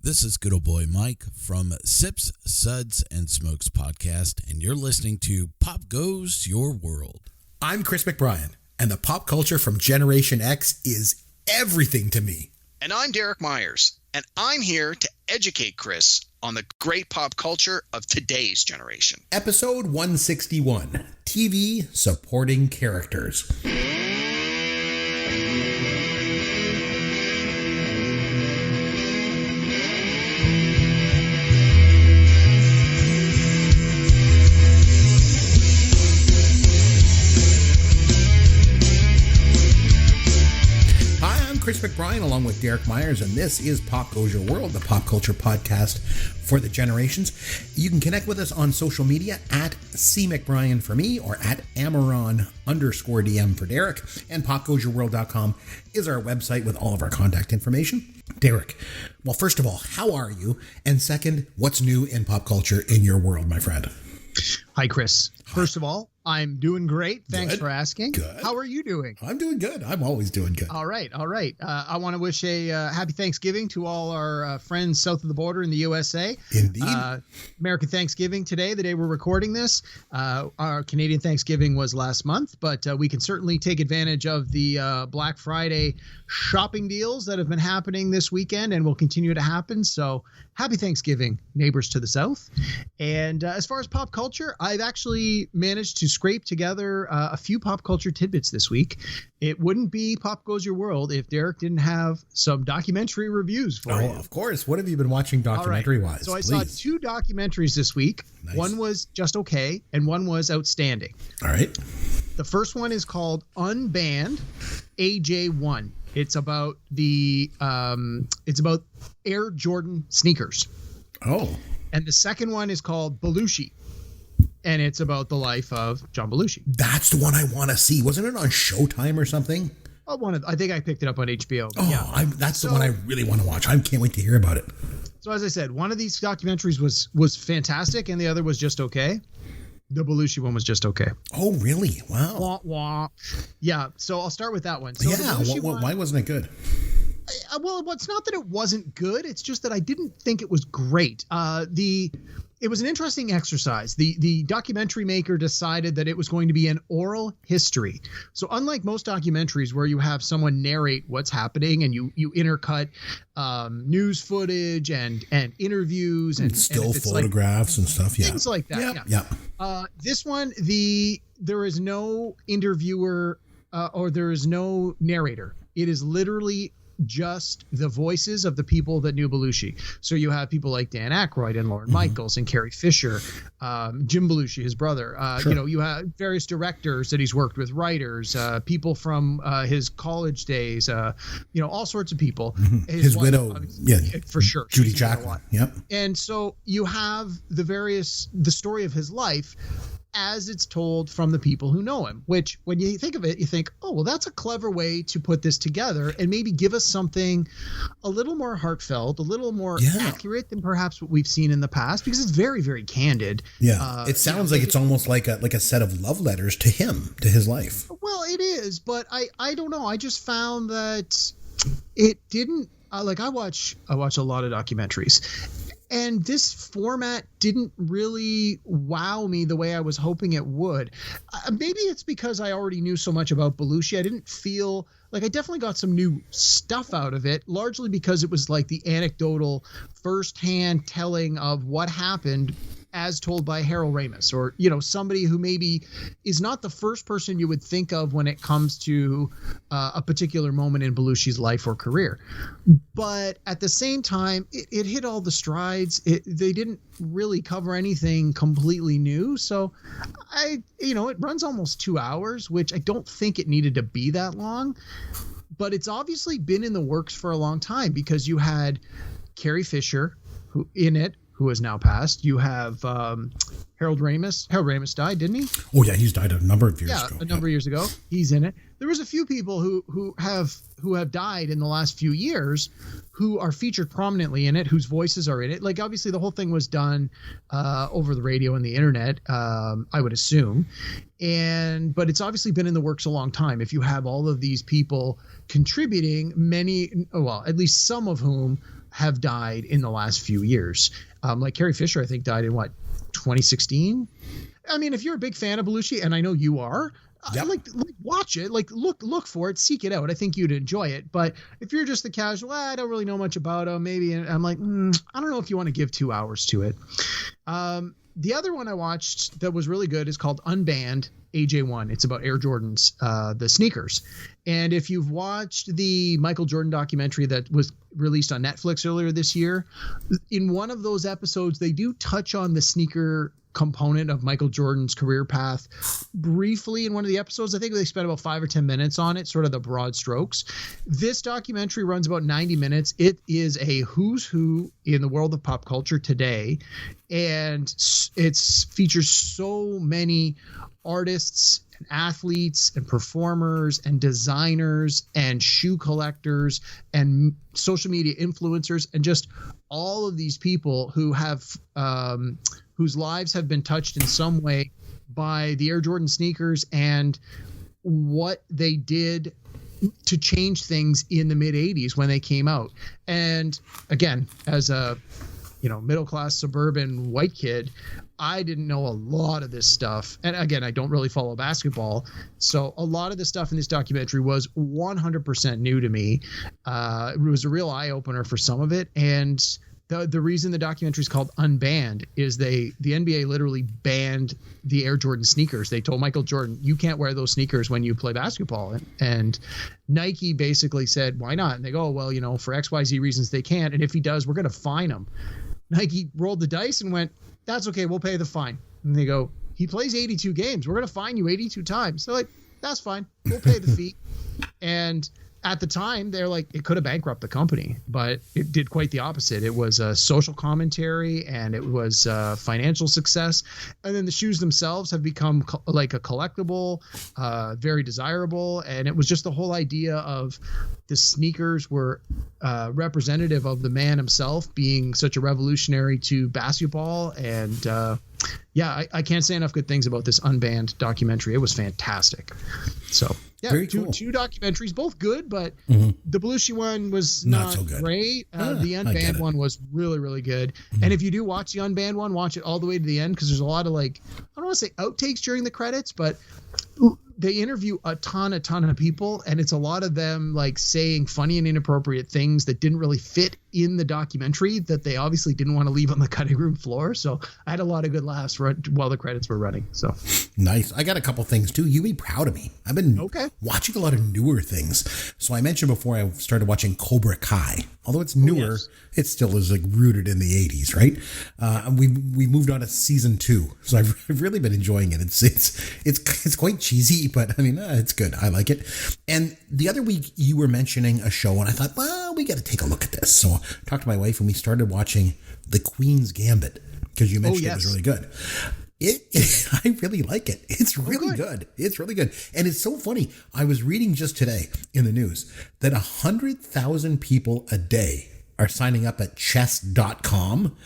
This is good old boy Mike from Sips, Suds, and Smokes podcast, and you're listening to Pop Goes Your World. I'm Chris McBrien, and the pop culture from Generation X is everything to me. And I'm Derek Myers, and I'm here to educate Chris on the great pop culture of today's generation. Episode 161, TV Supporting Characters. Chris McBrien along with Derek Myers, and this is Pop Goes Your World, the pop culture podcast for the generations. You can connect with us on social media at CMcBrien for me or at Amaron_DM for Derek, and popgoesyourworld.com is our website with all of our contact information. Derek, well, first of all, how are you? And second, what's new in pop culture in your world, my friend? Hi, Chris. First of all, I'm doing great. Thanks for asking. Good. How are you doing? I'm doing good. I'm always doing good. All right. I want to wish a happy Thanksgiving to all our friends south of the border in the USA. Indeed. American Thanksgiving today, the day we're recording this. Our Canadian Thanksgiving was last month, but we can certainly take advantage of the Black Friday shopping deals that have been happening this weekend and will continue to happen. So happy Thanksgiving, neighbors to the south. And as far as pop culture, I've actually managed to scrape together a few pop culture tidbits this week. It wouldn't be Pop Goes Your World if Derek didn't have some documentary reviews for you. Oh, of course. What have you been watching documentary-wise? Right. So I saw two documentaries this week. Nice. One was just okay, and one was outstanding. All right. The first one is called Unbanned AJ1. It's about Air Jordan sneakers. Oh. And the second one is called Belushi. And it's about the life of John Belushi. That's the one I want to see. Wasn't it on Showtime or something? Oh, I think I picked it up on HBO. Oh, yeah. That's the one I really want to watch. I can't wait to hear about it. So as I said, one of these documentaries was fantastic, and the other was just okay. The Belushi one was just okay. Oh, really? Wow. Wah, wah. Yeah. So I'll start with that one. So why wasn't it good? Well, it's not that it wasn't good. It's just that I didn't think it was great. It was an interesting exercise. The documentary maker decided that it was going to be an oral history. So unlike most documentaries where you have someone narrate what's happening and you intercut news footage and interviews and still photographs and stuff, things like that. Yeah. This one, there is no interviewer or there is no narrator. It is literally just the voices of the people that knew Belushi. So you have people like Dan Aykroyd and Lorne Michaels and Carrie Fisher, Jim Belushi, his brother. Sure. You have various directors that he's worked with, writers, people from his college days, all sorts of people. Mm-hmm. His widow, for sure. Judy Jacklin. Yep. And so you have the story of his life as it's told from the people who know him, which when you think of it, you think, oh, well, that's a clever way to put this together and maybe give us something a little more heartfelt, a little more accurate than perhaps what we've seen in the past, because it's very, very candid. Yeah. It sounds like it's almost like a set of love letters to him, to his life. Well, it is, but I don't know. I just found that it didn't, I watch a lot of documentaries. And this format didn't really wow me the way I was hoping it would. Maybe it's because I already knew so much about Belushi. I didn't feel like I definitely got some new stuff out of it, largely because it was like the anecdotal firsthand telling of what happened as told by Harold Ramis, or, somebody who maybe is not the first person you would think of when it comes to a particular moment in Belushi's life or career. But at the same time, it hit all the strides. They didn't really cover anything completely new. So it runs almost 2 hours, which I don't think it needed to be that long, but it's obviously been in the works for a long time, because you had Carrie Fisher who has now passed. You have Harold Ramis. Harold Ramis died, didn't he? Oh yeah, he's died a number of years ago. Yeah, a number of years ago. He's in it. There was a few people who have died in the last few years who are featured prominently in it, whose voices are in it. Like, obviously the whole thing was done over the radio and the internet, I would assume. But it's obviously been in the works a long time. If you have all of these people contributing, at least some of whom have died in the last few years. Like Carrie Fisher, I think, died in 2016. I mean, if you're a big fan of Belushi, and I know you are, Yep. like watch it, like look for it, seek it out. I think you'd enjoy it. But if you're just the casual, I don't really know much about him, maybe I'm like, I don't know if you want to give 2 hours to it. The other one I watched that was really good is called Unbanned AJ1. It's about Air Jordans, the sneakers. And if you've watched the Michael Jordan documentary that was released on Netflix earlier this year, in one of those episodes, they do touch on the sneaker component of Michael Jordan's career path briefly in one of the episodes. I think they spent about 5 or 10 minutes on it, sort of the broad strokes. This documentary runs about 90 minutes. It is a who's who in the world of pop culture today, and it features so many artists and athletes and performers and designers and shoe collectors and social media influencers and just all of these people who have whose lives have been touched in some way by the Air Jordan sneakers and what they did to change things in the mid 80s when they came out. And again, as a middle-class suburban white kid, I didn't know a lot of this stuff. And again, I don't really follow basketball. So a lot of the stuff in this documentary was 100% new to me. It was a real eye-opener for some of it. And the reason the documentary is called Unbanned is the NBA literally banned the Air Jordan sneakers. They told Michael Jordan, you can't wear those sneakers when you play basketball. And Nike basically said, why not? And they go, well, for XYZ reasons they can't. And if he does, we're going to fine him. Nike rolled the dice and went, that's okay, we'll pay the fine. And they go, he plays 82 games. We're going to fine you 82 times. So like, that's fine. We'll pay the fee. And at the time, they're like, it could have bankrupted the company, but it did quite the opposite. It was a social commentary and it was financial success. And then the shoes themselves have become like a collectible, very desirable. And it was just the whole idea of the sneakers were representative of the man himself being such a revolutionary to basketball. And I can't say enough good things about this Unbanned documentary. It was fantastic. So yeah, Very two cool. two documentaries, both good, but the Belushi one was not so good. great. The I get Unbanned it. one was really, really good. And if you do watch the Unbanned one, watch it all the way to the end, because there's a lot of I don't want to say outtakes during the credits, but they interview a ton of people, and it's a lot of them saying funny and inappropriate things that didn't really fit in the documentary that they obviously didn't want to leave on the cutting room floor. So I had a lot of good laughs while the credits were running. So Nice. I got a couple things too. You be proud of me. I've been watching a lot of newer things. So I mentioned before I started watching Cobra Kai. Although it's newer, it still is rooted in the 80s, right? We moved on to season 2, so I've really been enjoying it. It's quite cheesy, but I mean it's good. I like it. And the other week you were mentioning a show, and I thought, well, we got to take a look at this. So I talked to my wife, and we started watching The Queen's Gambit because you mentioned it was really good. I really like it. It's really good. It's really good. And it's so funny. I was reading just today in the news that 100,000 people a day are signing up at chess.com,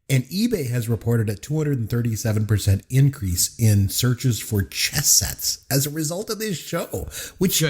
and eBay has reported a 237% increase in searches for chess sets as a result of this show, which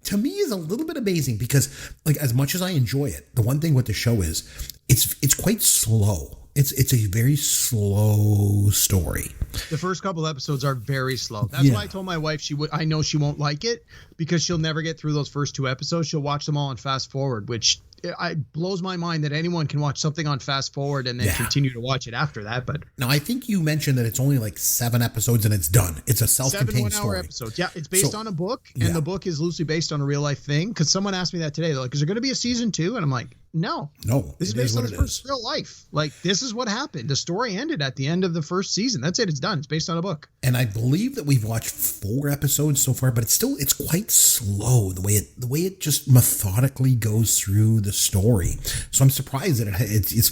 to me is a little bit amazing because as much as I enjoy it, the one thing with the show is it's quite slow. It's a very slow story. the first couple episodes are very slow. That's why I told my wife I know she won't like it because she'll never get through those first 2 episodes. She'll watch them all on fast forward, which it blows my mind that anyone can watch something on fast forward and then continue to watch it after that. But now I think you mentioned that it's only 7 episodes and it's done. It's a self-contained 7 1-hour story. episodes. Yeah, it's based on a book, and the book is loosely based on a real life thing. Because someone asked me that today. They're like, "Is there going to be a season 2?" And I'm like, No, this is based on this person's real life. This is what happened. The story ended at the end of the first season. That's it. It's done. It's based on a book. And I believe that we've watched 4 episodes so far, but it's quite slow the way it just methodically goes through the story. So I'm surprised that it's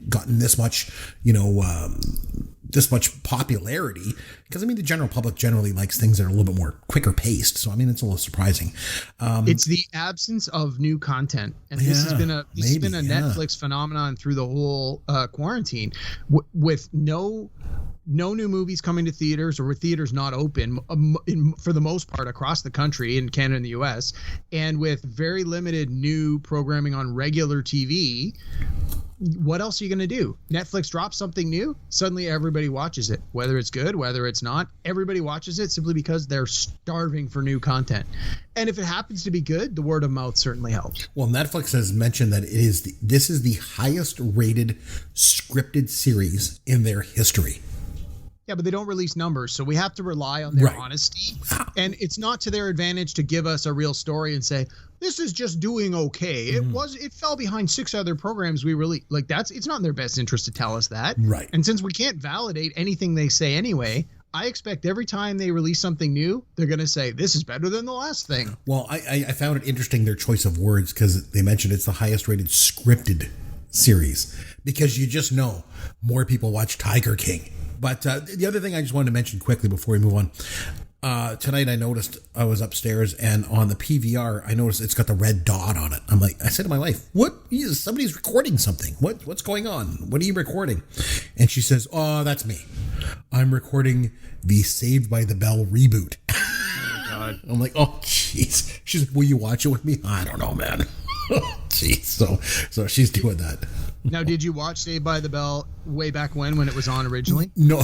gotten this much this much popularity, because the general public generally likes things that are a little bit more quicker paced. So it's a little surprising. It's the absence of new content, and this has been a Netflix phenomenon through the whole quarantine, with no no new movies coming to theaters, or with theaters not open for the most part across the country in Canada and the US, and with very limited new programming on regular TV, what else are you going to do? Netflix drops something new, suddenly everybody watches it. Whether it's good, whether it's not, everybody watches it simply because they're starving for new content. And if it happens to be good, the word of mouth certainly helps. Well, Netflix has mentioned that this is the highest rated scripted series in their history. Yeah, but they don't release numbers, so we have to rely on their honesty. And it's not to their advantage to give us a real story and say, this is just doing okay. It fell behind 6 other programs we really like. It's not in their best interest to tell us that. Right. And since we can't validate anything they say anyway, I expect every time they release something new, they're going to say, this is better than the last thing. Well, I found it interesting, their choice of words, because they mentioned it's the highest rated scripted series, because you just know more people watch Tiger King. But the other thing I just wanted to mention quickly before we move on, tonight I noticed, I was upstairs, and on the PVR, I noticed it's got the red dot on it. I said to my wife, somebody's recording something. What's going on? What are you recording? And she says, oh, that's me. I'm recording the Saved by the Bell reboot. Oh, my God. I'm like, oh, jeez. She's like, will you watch it with me? I don't know, man. Jeez. So she's doing that. Now, did you watch Saved by the Bell way back when it was on originally? No.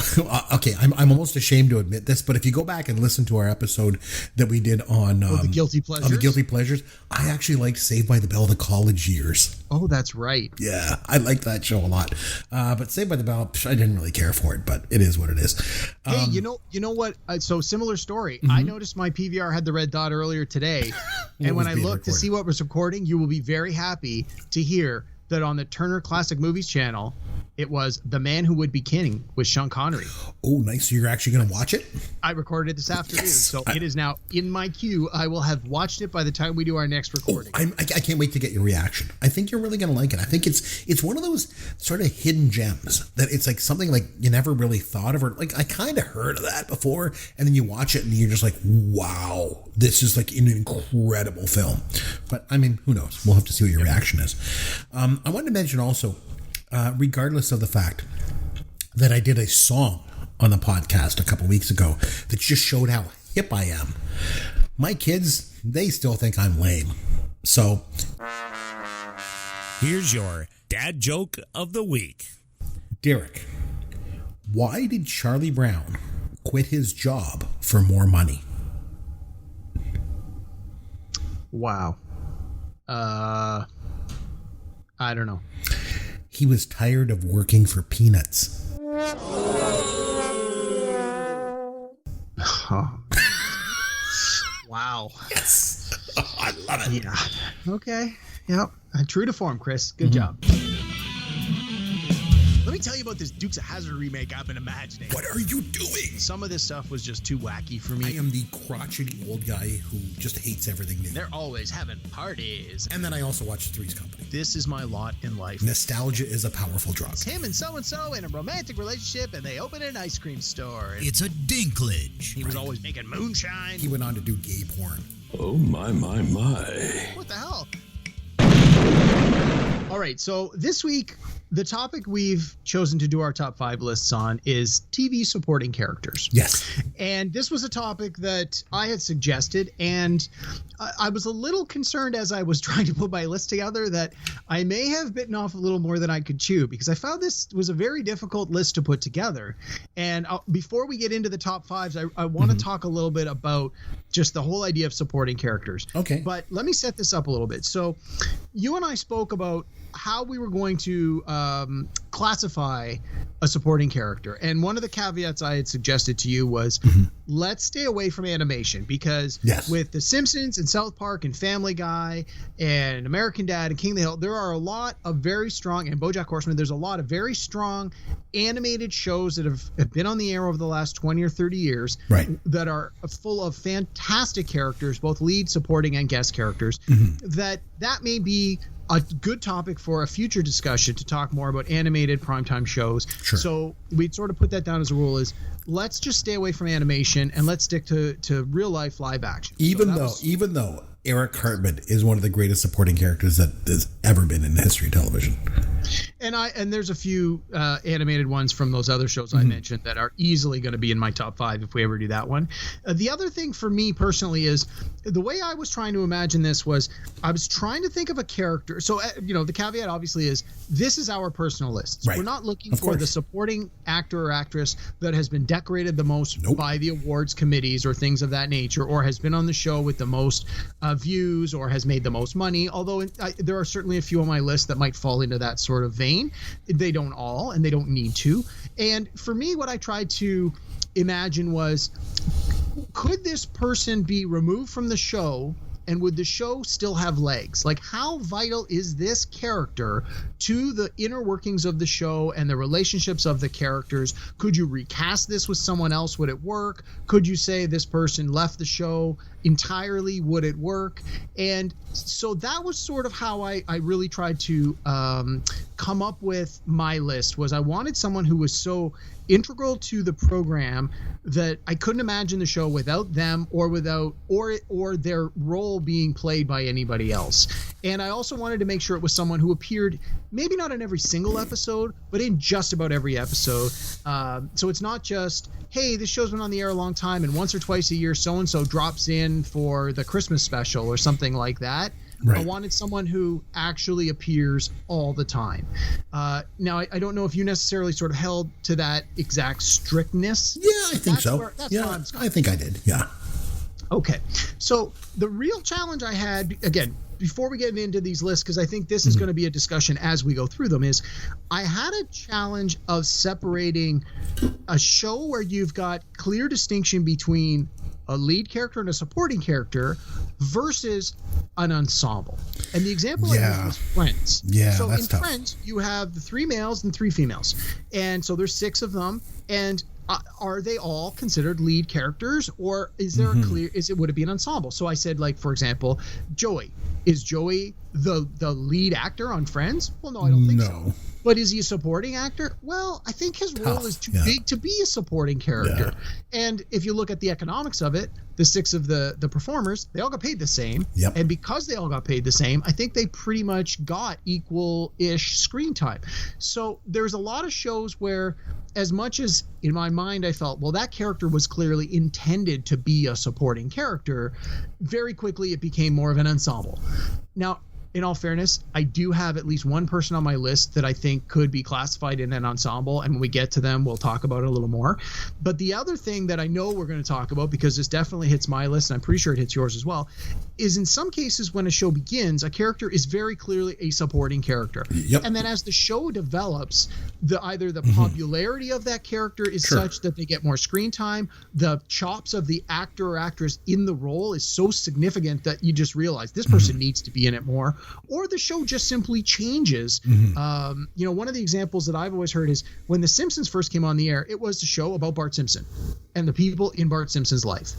Okay, I'm almost ashamed to admit this, but if you go back and listen to our episode that we did on the Guilty Pleasures, I actually liked Saved by the Bell the college years. Oh, that's right. Yeah, I liked that show a lot. But Saved by the Bell, I didn't really care for it, but it is what it is. Hey, you know what? So similar story. I noticed my PVR had the red dot earlier today, and when I looked to see what was recording, you will be very happy to hear that on the Turner Classic Movies channel, it was The Man Who Would Be King with Sean Connery. Oh, nice. So you're actually going to watch it? I recorded it this afternoon, so it is now in my queue. I will have watched it by the time we do our next recording. I can't wait to get your reaction. I think you're really going to like it. I think it's one of those sort of hidden gems that it's like something like you never really thought of, or like I kind of heard of that before, and then you watch it and you're just like, wow, this is like an incredible film. But I mean, who knows? We'll have to see what your reaction is. I wanted to mention also, regardless of the fact that I did a song on the podcast a couple weeks ago that just showed how hip I am, my kids, they still think I'm lame. So here's your dad joke of the week. Derek, why did Charlie Brown quit his job for more money? Wow. I don't know. He was tired of working for peanuts. Oh. Wow. Yes. Oh, I love it. Yeah. Okay. Yep. True to form, Chris. Good job. Let me tell you about this Dukes of Hazzard remake I've been imagining. What are you doing? Some of this stuff was just too wacky for me. I am the crotchety old guy who just hates everything new. They're always having parties. And then I also watch Three's Company. This is my lot in life. Nostalgia is a powerful drug. It's him and so in a romantic relationship, and they open an ice cream store. It's a dinklage. He was always making moonshine. He went on to do gay porn. Oh, my. What the hell? All right, so this week, the topic we've chosen to do our top 5 lists on is TV supporting characters. Yes. And this was a topic that I had suggested, and I was a little concerned as I was trying to put my list together that I may have bitten off a little more than I could chew, because I found this was a very difficult list to put together. And before we get into the top 5s, I want to talk a little bit about just the whole idea of supporting characters. Okay. But let me set this up a little bit. So you and I spoke about how we were going to classify a supporting character. And one of the caveats I had suggested to you was let's stay away from animation, because with The Simpsons and South Park and Family Guy and American Dad and King of the Hill, there are a lot of very strong, and BoJack Horseman, there's a lot of very strong animated shows that have been on the air over the last 20 or 30 years that are full of fantastic characters, both lead, supporting, and guest characters, that may be a good topic for a future discussion to talk more about animated primetime shows. Sure. So we'd sort of put that down as a rule, is let's just stay away from animation and let's stick to real life live action. Even though Eric Cartman is one of the greatest supporting characters that has ever been in the history of television. And there's a few animated ones from those other shows I mentioned that are easily going to be in my top 5 if we ever do that one. The other thing for me personally is the way I was trying to imagine this was I was trying to think of a character. So, the caveat obviously is this is our personal list. Right. We're not looking for the supporting actor or actress that has been decorated the most by the awards committees or things of that nature, or has been on the show with the most views or has made the most money. Although there are certainly a few on my list that might fall into that sort of vein. They don't all, and they don't need to. And for me, what I tried to imagine was, could this person be removed from the show and would the show still have legs? Like, how vital is this character to the inner workings of the show and the relationships of the characters? Could you recast this with someone else? Would it work? Could you say this person left the show entirely? Would it work? And so that was sort of how I really tried to come up with my list. Was I wanted someone who was so integral to the program that I couldn't imagine the show without them or their role being played by anybody else. And I also wanted to make sure it was someone who appeared maybe not in every single episode, but in just about every episode. So it's not just, hey, this show's been on the air a long time and once or twice a year so-and-so drops in for the Christmas special or something like that. Right. I wanted someone who actually appears all the time. Now, I don't know if you necessarily sort of held to that exact strictness. Yeah, I think so. I think I did. Yeah. Okay. So the real challenge I had, again, before we get into these lists, because I think this is going to be a discussion as we go through them, is I had a challenge of separating a show where you've got clear distinction between a lead character and a supporting character versus an ensemble. And the example I used was Friends. Yeah, so that's in tough. Friends, you have the 3 males and 3 females. And so there's 6 of them. And are they all considered lead characters, or is there a clear, would it be an ensemble? So I said, like, for example, Joey. Is Joey the lead actor on Friends? Well, no, I don't think so. But is he a supporting actor? Well, I think his role is too big to be a supporting character. Yeah. And if you look at the economics of it, the 6 of the performers, they all got paid the same. Yep. And because they all got paid the same, I think they pretty much got equal-ish screen time. So there's a lot of shows where, as much as in my mind I felt, well, that character was clearly intended to be a supporting character, very quickly it became more of an ensemble. Now, in all fairness, I do have at least one person on my list that I think could be classified in an ensemble, and when we get to them, we'll talk about it a little more. But the other thing that I know we're going to talk about, because this definitely hits my list, and I'm pretty sure it hits yours as well, is in some cases when a show begins, a character is very clearly a supporting character. Yep. And then as the show develops, either the popularity of that character is such that they get more screen time, the chops of the actor or actress in the role is so significant that you just realize this person needs to be in it more, or the show just simply changes. One of the examples that I've always heard is when The Simpsons first came on the air, it was a show about Bart Simpson and the people in Bart Simpson's life.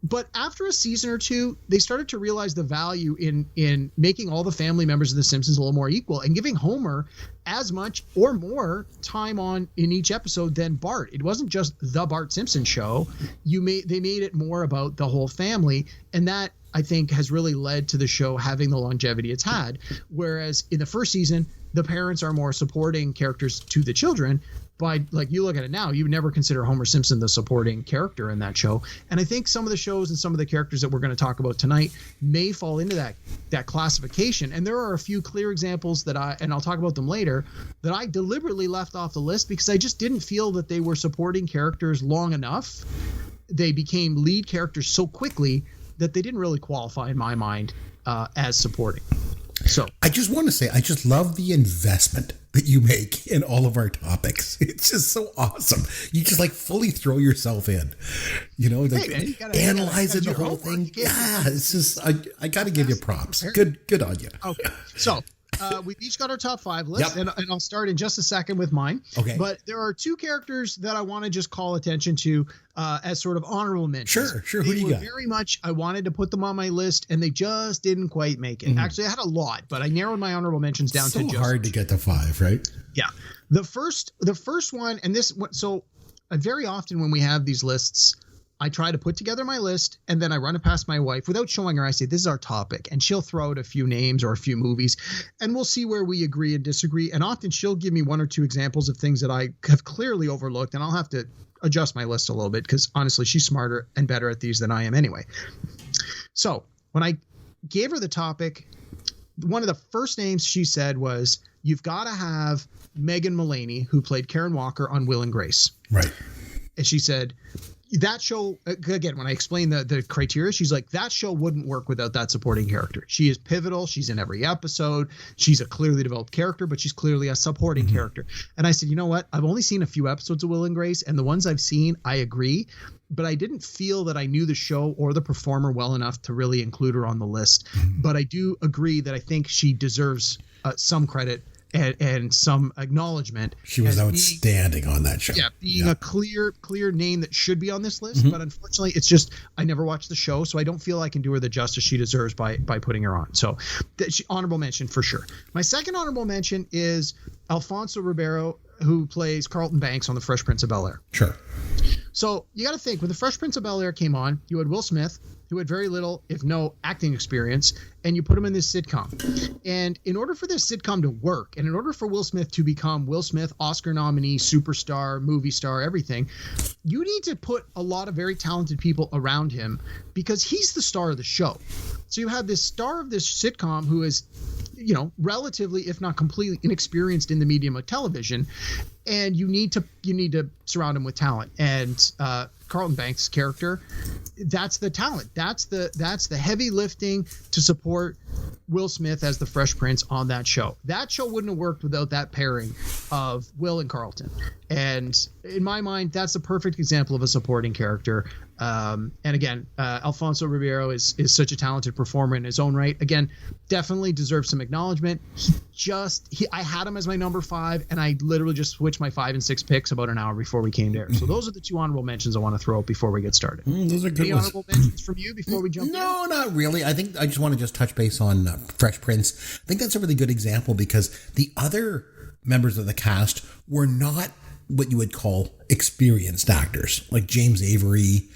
But after a season or two, they started to realize the value in making all the family members of The Simpsons a little more equal and giving Homer as much or more time on in each episode than Bart. It wasn't just the Bart Simpson show. They made it more about the whole family, and that, I think, has really led to the show having the longevity it's had. Whereas in the first season, the parents are more supporting characters to the children. But like you look at it now, you would never consider Homer Simpson the supporting character in that show. And I think some of the shows and some of the characters that we're going to talk about tonight may fall into that classification. And there are a few clear examples and I'll talk about them later, that I deliberately left off the list because I just didn't feel that they were supporting characters long enough. They became lead characters so quickly that they didn't really qualify in my mind as supporting. So I just want to say, I just love the investment that you make in all of our topics. It's just so awesome. You just like fully throw yourself in, analyzing the whole thing. Yeah, it's just, I got to give you props. Good on you. Okay. So we've each got our top 5 list, and I'll start in just a second with mine. Okay. But there are 2 characters that I want to just call attention to as sort of honorable mentions. Sure. Who do you got? Very much, I wanted to put them on my list, and they just didn't quite make it. Actually, I had a lot, but I narrowed my honorable mentions down to just hard to get to 5, right? Yeah. The first one, and this, so very often when we have these lists, I try to put together my list, and then I run it past my wife without showing her. I say, this is our topic, and she'll throw out a few names or a few movies, and we'll see where we agree and disagree. And often she'll give me one or two examples of things that I have clearly overlooked, and I'll have to adjust my list a little bit because honestly, she's smarter and better at these than I am anyway. So when I gave her the topic, one of the first names she said was, you've got to have Megan Mullany, who played Karen Walker on Will and Grace. Right. And she said, that show, again, when I explained the criteria, she's like, that show wouldn't work without that supporting character. She is pivotal. She's in every episode. She's a clearly developed character, but she's clearly a supporting character. And I said, you know what? I've only seen a few episodes of Will and Grace, and the ones I've seen, I agree. But I didn't feel that I knew the show or the performer well enough to really include her on the list. But I do agree that I think she deserves some credit and some acknowledgement. She was outstanding on that show. Yeah, being a clear name that should be on this list. But unfortunately, it's just I never watched the show, so I don't feel I can do her the justice she deserves by putting her on. So honorable mention for sure. My second honorable mention is Alfonso Ribeiro, who plays Carlton Banks on The Fresh Prince of Bel-Air. Sure. So you got to think, when The Fresh Prince of Bel-Air came on, you had Will Smith, who had very little, if no, acting experience, and you put him in this sitcom. And in order for this sitcom to work, and in order for Will Smith to become Will Smith, Oscar nominee, superstar, movie star, everything, you need to put a lot of very talented people around him because he's the star of the show. So you have this star of this sitcom who is, you know, relatively, if not completely inexperienced in the medium of television, and you need to surround him with talent. And Carlton Banks' character, that's the talent. That's the heavy lifting to support Will Smith as the Fresh Prince on that show. That show wouldn't have worked without that pairing of Will and Carlton. And in my mind, that's a perfect example of a supporting character. And again, Alfonso Ribeiro is such a talented performer in his own right. Again, definitely deserves some acknowledgement. I had him as my number 5, and I literally just switched my 5 and 6 picks about an hour before we came there. So those are the 2 honorable mentions I want to throw out before we get started. Those are good Any honorable mentions from you before we jump in? No, not really. I think I just want to just touch base on Fresh Prince. I think that's a really good example because the other members of the cast were not what you would call experienced actors, like James Avery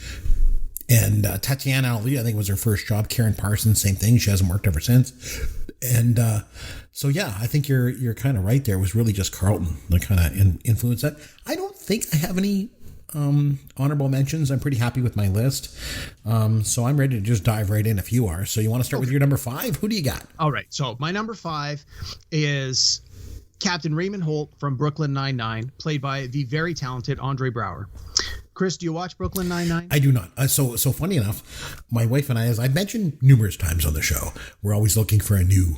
and Tatiana Ali. I think was her first job. Karen Parsons, same thing. She hasn't worked ever since. And so yeah, I think you're kind of right there. It was really just Carlton that kind of influenced that. I don't think I have any honorable mentions. I'm pretty happy with my list. So I'm ready to just dive right in if you are. So you want to start with your number 5? Who do you got? All right. So my number 5 is Captain Raymond Holt from Brooklyn Nine-Nine, played by the very talented Andre Braugher. Chris, do you watch Brooklyn Nine-Nine? I do not. So funny enough, my wife and I, as I've mentioned numerous times on the show, we're always looking for a new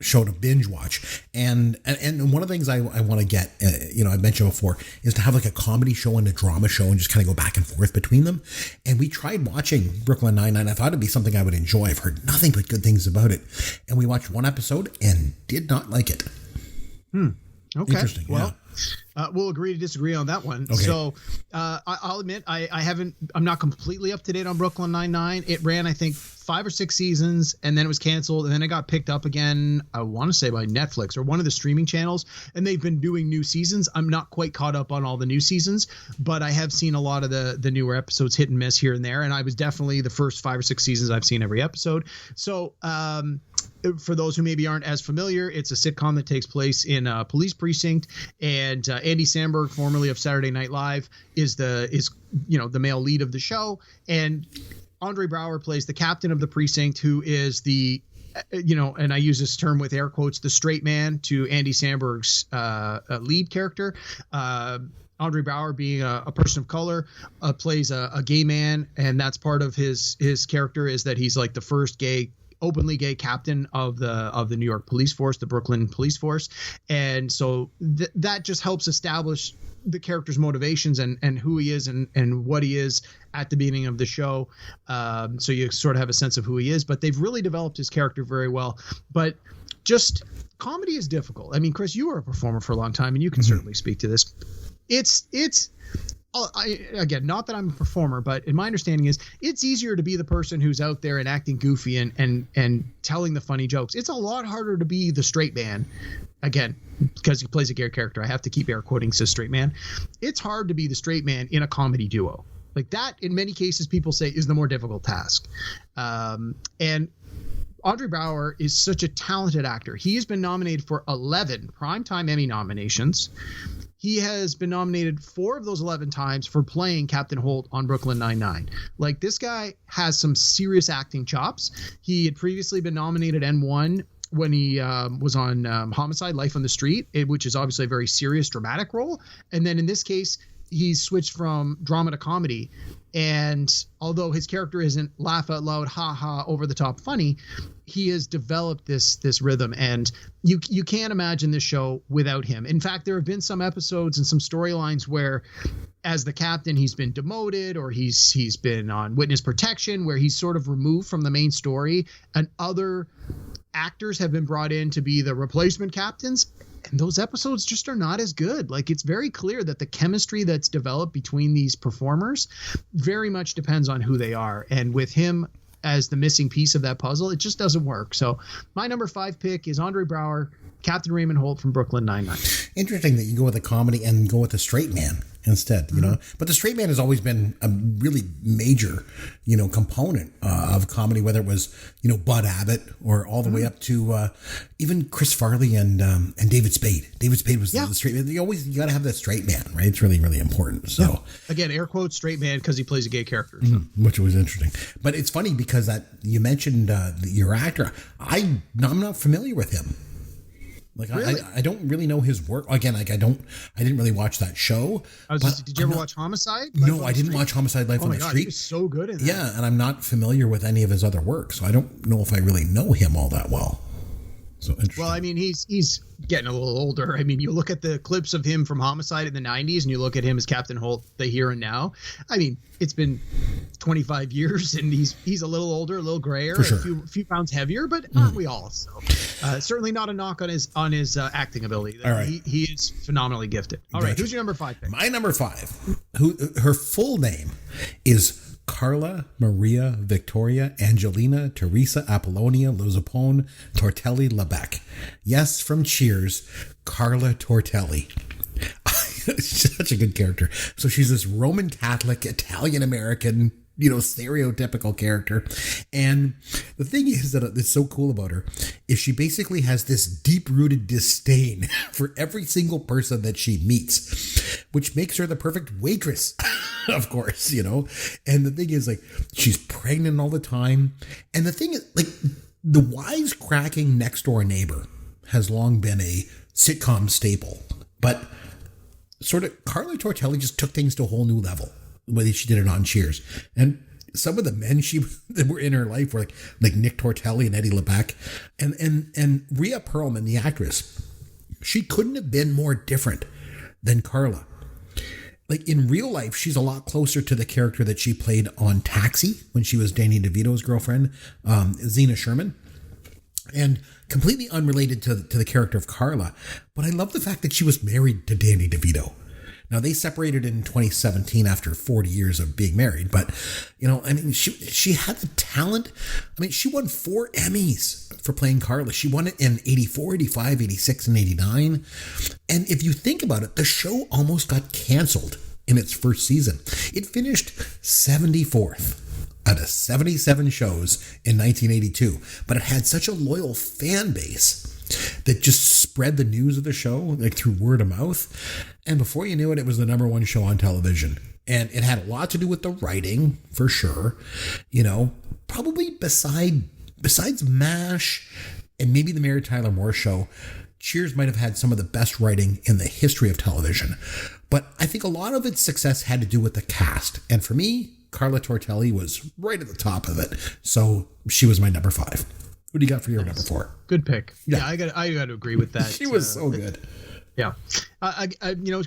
show to binge watch. And one of the things I want to get, I've mentioned before, is to have like a comedy show and a drama show and just kind of go back and forth between them. And we tried watching Brooklyn Nine-Nine. I thought it'd be something I would enjoy. I've heard nothing but good things about it. And we watched one episode and did not like it. Okay. Interesting. Well, we'll agree to disagree on that one. Okay. So I'll admit I'm not completely up to date on Brooklyn Nine-Nine. It ran, I think, 5 or 6 seasons, and then it was canceled, and then it got picked up again, I want to say by Netflix or one of the streaming channels, and they've been doing new seasons. I'm not quite caught up on all the new seasons, but I have seen a lot of the newer episodes hit and miss here and there, and I was definitely the first 5 or 6 seasons I've seen every episode. So for those who maybe aren't as familiar, it's a sitcom that takes place in a police precinct, and Andy Samberg, formerly of Saturday Night Live, is the male lead of the show, and Andre Braugher plays the captain of the precinct, who is the, and I use this term with air quotes, the straight man to Andy Samberg's lead character. Andre Braugher, being a person of color, plays a gay man, and that's part of his character, is that he's like the first openly gay captain of the New York police force, the Brooklyn police force. And so that just helps establish the character's motivations and who he is and what he is at the beginning of the show. So you sort of have a sense of who he is, but they've really developed his character very well. But just comedy is difficult. I mean, Chris, you were a performer for a long time, and you can certainly speak to this. Again, not that I'm a performer, but in my understanding is it's easier to be the person who's out there and acting goofy and telling the funny jokes. It's a lot harder to be the straight man. Again, because he plays a gay character, I have to keep air quoting, says straight man. It's hard to be the straight man in a comedy duo. Like that, in many cases, people say is the more difficult task. And Andre Braugher is such a talented actor. He has been nominated for 11 Primetime Emmy nominations. He has been nominated 4 of those 11 times for playing Captain Holt on Brooklyn Nine-Nine. Like, this guy has some serious acting chops. He had previously been nominated and won when he was on Homicide: Life on the Street, which is obviously a very serious, dramatic role. And then in this case, he's switched from drama to comedy. And although his character isn't laugh out loud, ha ha, over the top funny, he has developed this rhythm, and you can't imagine this show without him. In fact, there have been some episodes and some storylines where, as the captain, he's been demoted, or he's been on witness protection, where he's sort of removed from the main story, and other actors have been brought in to be the replacement captains. And those episodes just are not as good. Like, it's very clear that the chemistry that's developed between these performers very much depends on who they are. And with him as the missing piece of that puzzle, it just doesn't work. So my number 5 pick is Andre Braugher, Captain Raymond Holt from Brooklyn Nine-Nine. Interesting that you go with a comedy and go with a straight man instead, you know. But the straight man has always been a really major, component of comedy, whether it was, Bud Abbott or all the way up to even Chris Farley and David Spade. David Spade was the straight man. You got to have that straight man, right? It's really, really important. So again, air quotes, straight man, because he plays a gay character. Which was interesting. But it's funny because that you mentioned your actor. I'm not familiar with him. Like, really? I don't really know his work. Again, like I didn't really watch that show. Did you ever watch Homicide? No, I didn't watch Homicide: Life on the Street. He was so good in that. Yeah, and I'm not familiar with any of his other work, so I don't know if I really know him all that well. So interesting. Well, I mean, he's getting a little older. I mean, you look at the clips of him from Homicide in the 90s, and you look at him as Captain Holt, the here and now. I mean, it's been 25 years, and he's a little older, a little grayer, sure. a few pounds heavier, but aren't we all? So certainly not a knock on his acting ability. All right. He is phenomenally gifted. All right, who's your number 5 pick? My number 5, her full name is Carla Maria Victoria Angelina Teresa Apollonia Lozapone Tortelli Lebec. Yes, from Cheers, Carla Tortelli. Such a good character. So she's this Roman Catholic, Italian American, stereotypical character. And the thing is that it's so cool about her is she basically has this deep-rooted disdain for every single person that she meets, which makes her the perfect waitress, of course, And the thing is, like, she's pregnant all the time. And the thing is, like, the wisecracking next-door neighbor has long been a sitcom staple. But sort of Carla Tortelli just took things to a whole new level when she did it on Cheers. And some of the men that were in her life were like Nick Tortelli and Eddie LeBeck. And Rhea Perlman, the actress, she couldn't have been more different than Carla. Like, in real life, she's a lot closer to the character that she played on Taxi when she was Danny DeVito's girlfriend, Zena Sherman. And completely unrelated to the character of Carla. But I love the fact that she was married to Danny DeVito. Now, they separated in 2017 after 40 years of being married. But, I mean, she had the talent. I mean, she won 4 Emmys for playing Carla. She won it in 84, 85, 86, and 89. And if you think about it, the show almost got canceled in its first season. It finished 74th out of 77 shows in 1982. But it had such a loyal fan base that just spread the news of the show, like, through word of mouth. And before you knew it, it was the number 1 show on television. And it had a lot to do with the writing, for sure. Probably besides MASH and maybe the Mary Tyler Moore Show, Cheers might have had some of the best writing in the history of television. But I think a lot of its success had to do with the cast. And for me, Carla Tortelli was right at the top of it. So she was my number 5. What do you got for your number 4? Good pick. Yeah, I got to agree with that. She was so good. Yeah.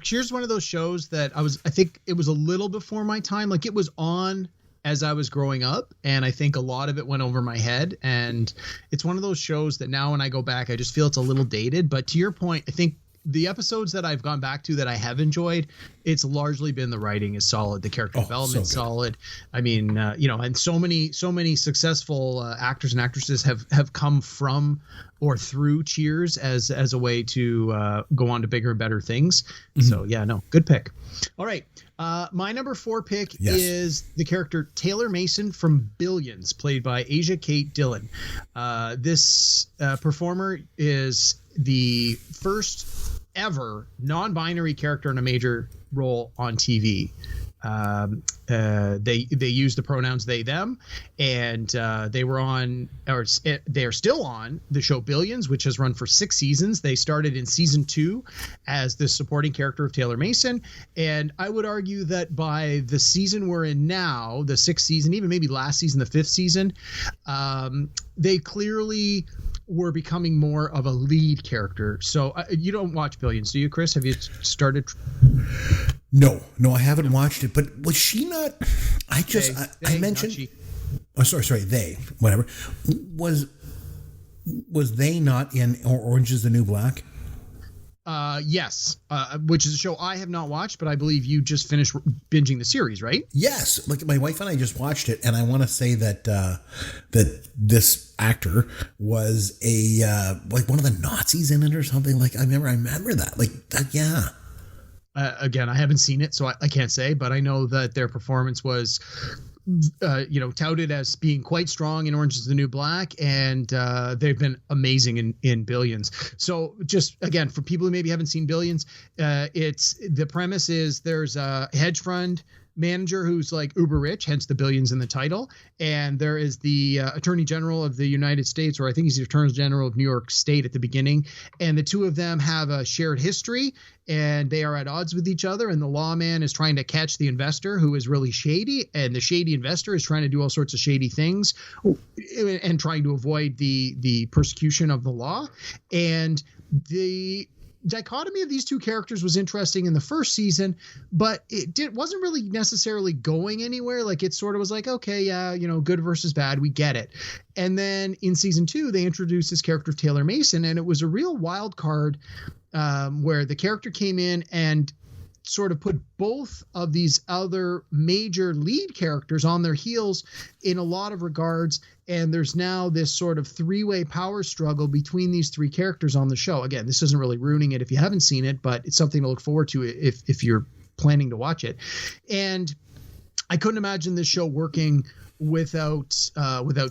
Cheers is one of those shows that I think it was a little before my time. Like, it was on as I was growing up, and I think a lot of it went over my head. And it's one of those shows that now when I go back, I just feel it's a little dated. But to your point, I think the episodes that I've gone back to that I have enjoyed, it's largely been the writing is solid, the character development solid. I mean, and so many successful actors and actresses have come from or through Cheers as a way to go on to bigger and better things. So yeah, no, good pick. All right. My number 4 pick is the character Taylor Mason from Billions, played by Asia Kate Dillon. This performer is the first ever non-binary character in a major role on TV. They use the pronouns they them, and they were on, or they are still on the show Billions, which has run for 6 seasons. They started in season 2 as the supporting character of Taylor Mason, and I would argue that by the season we're in now, the 6th season, even maybe last season, the 5th season, they clearly were becoming more of a lead character. So you don't watch Billions, do you, Chris? Have you started? No, I haven't watched it. But was she not? I mentioned. Oh, sorry. They, whatever. Was they not in Orange Is the New Black? Yes, which is a show I have not watched, but I believe you just finished binging the series, right? Yes, like my wife and I just watched it, and I want to say that that this actor was a like one of the Nazis in it or something. Like I remember that. Like that, yeah. Again, I haven't seen it, so I can't say, but I know that their performance was, touted as being quite strong in Orange Is the New Black, and they've been amazing in Billions. So just, again, for people who maybe haven't seen Billions, the premise is there's a hedge fund manager who's like uber rich, hence the billions in the title. And there is the Attorney General of the United States, or I think he's the Attorney General of New York State at the beginning. And the two of them have a shared history, and they are at odds with each other. And the lawman is trying to catch the investor who is really shady, and the shady investor is trying to do all sorts of shady things and trying to avoid the persecution of the law. And the dichotomy of these two characters was interesting in the first season, but wasn't really necessarily going anywhere. Like it sort of was like, okay, yeah, good versus bad, we get it. And then in season 2, they introduced this character of Taylor Mason, and it was a real wild card where the character came in and sort of put both of these other major lead characters on their heels in a lot of regards. And there's now this sort of 3-way power struggle between these 3 characters on the show. Again, this isn't really ruining it if you haven't seen it, but it's something to look forward to if you're planning to watch it. And I couldn't imagine this show working without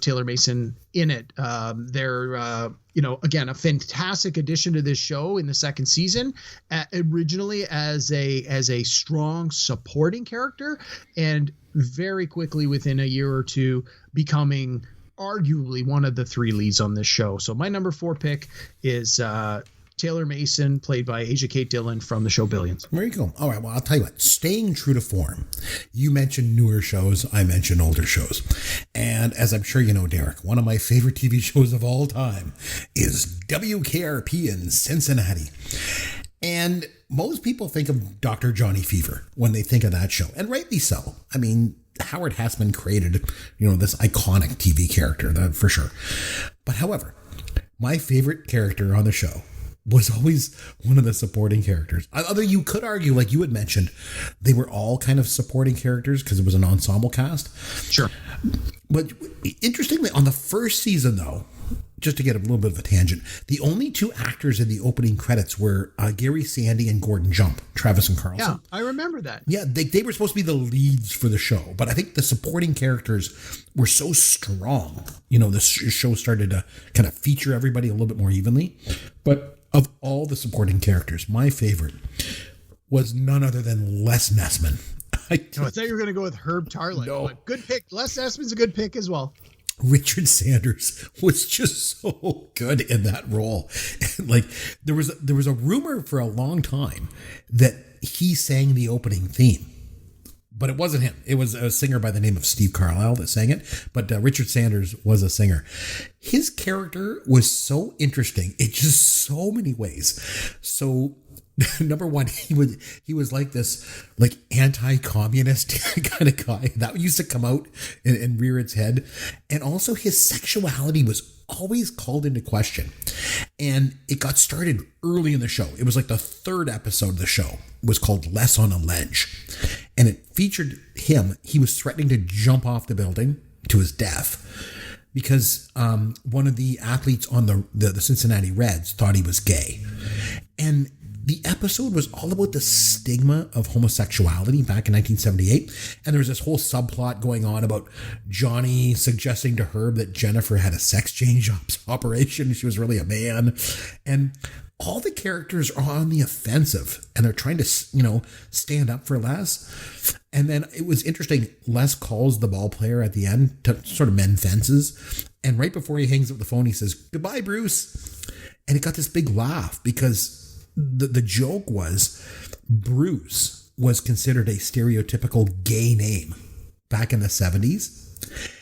Taylor Mason in it. They're again, a fantastic addition to this show in the second season, originally as a strong supporting character, and very quickly within a year or two becoming arguably one of the 3 leads on this show. So my number 4 pick is Taylor Mason, played by Asia Kate Dillon from the show Billions. There you go. All right. Well, I'll tell you what, staying true to form, you mentioned newer shows, I mentioned older shows. And as I'm sure you know, Derek, one of my favorite TV shows of all time is WKRP in Cincinnati. And most people think of Dr. Johnny Fever when they think of that show, and rightly so. I mean, Howard Hessman created, this iconic TV character, for sure. But however, my favorite character on the show was always one of the supporting characters. Although you could argue, like you had mentioned, they were all kind of supporting characters because it was an ensemble cast. Sure. But interestingly, on the first season, though, just to get a little bit of a tangent, the only 2 actors in the opening credits were Gary Sandy and Gordon Jump, Travis and Carlson. Yeah, I remember that. Yeah, they were supposed to be the leads for the show, but I think the supporting characters were so strong. The show started to kind of feature everybody a little bit more evenly. But of all the supporting characters, my favorite was none other than Les Nessman. I thought you were going to go with Herb Tarlin. No. But good pick. Les Nessman's a good pick as well. Richard Sanders was just so good in that role. Like there was a rumor for a long time that he sang the opening theme, but it wasn't him. It was a singer by the name of Steve Carlisle that sang it. But Richard Sanders was a singer. His character was so interesting in just so many ways. So Number one, he was like this like anti-communist kind of guy that used to come out and rear its head, and also his sexuality was always called into question. And it got started early in the show. It was like the third episode of the show. It was called Less on a Ledge, and it featured him. He was threatening to jump off the building to his death because one of the athletes on the Cincinnati Reds thought he was gay. And the episode was all about the stigma of homosexuality back in 1978. And there was this whole subplot going on about Johnny suggesting to Herb that Jennifer had a sex change operation. She was really a man. And all the characters are on the offensive and they're trying to, stand up for Les. And then it was interesting. Les calls the ball player at the end to sort of mend fences. And right before he hangs up the phone, he says, "Goodbye, Bruce." And it got this big laugh because the joke was Bruce was considered a stereotypical gay name back in the 70s.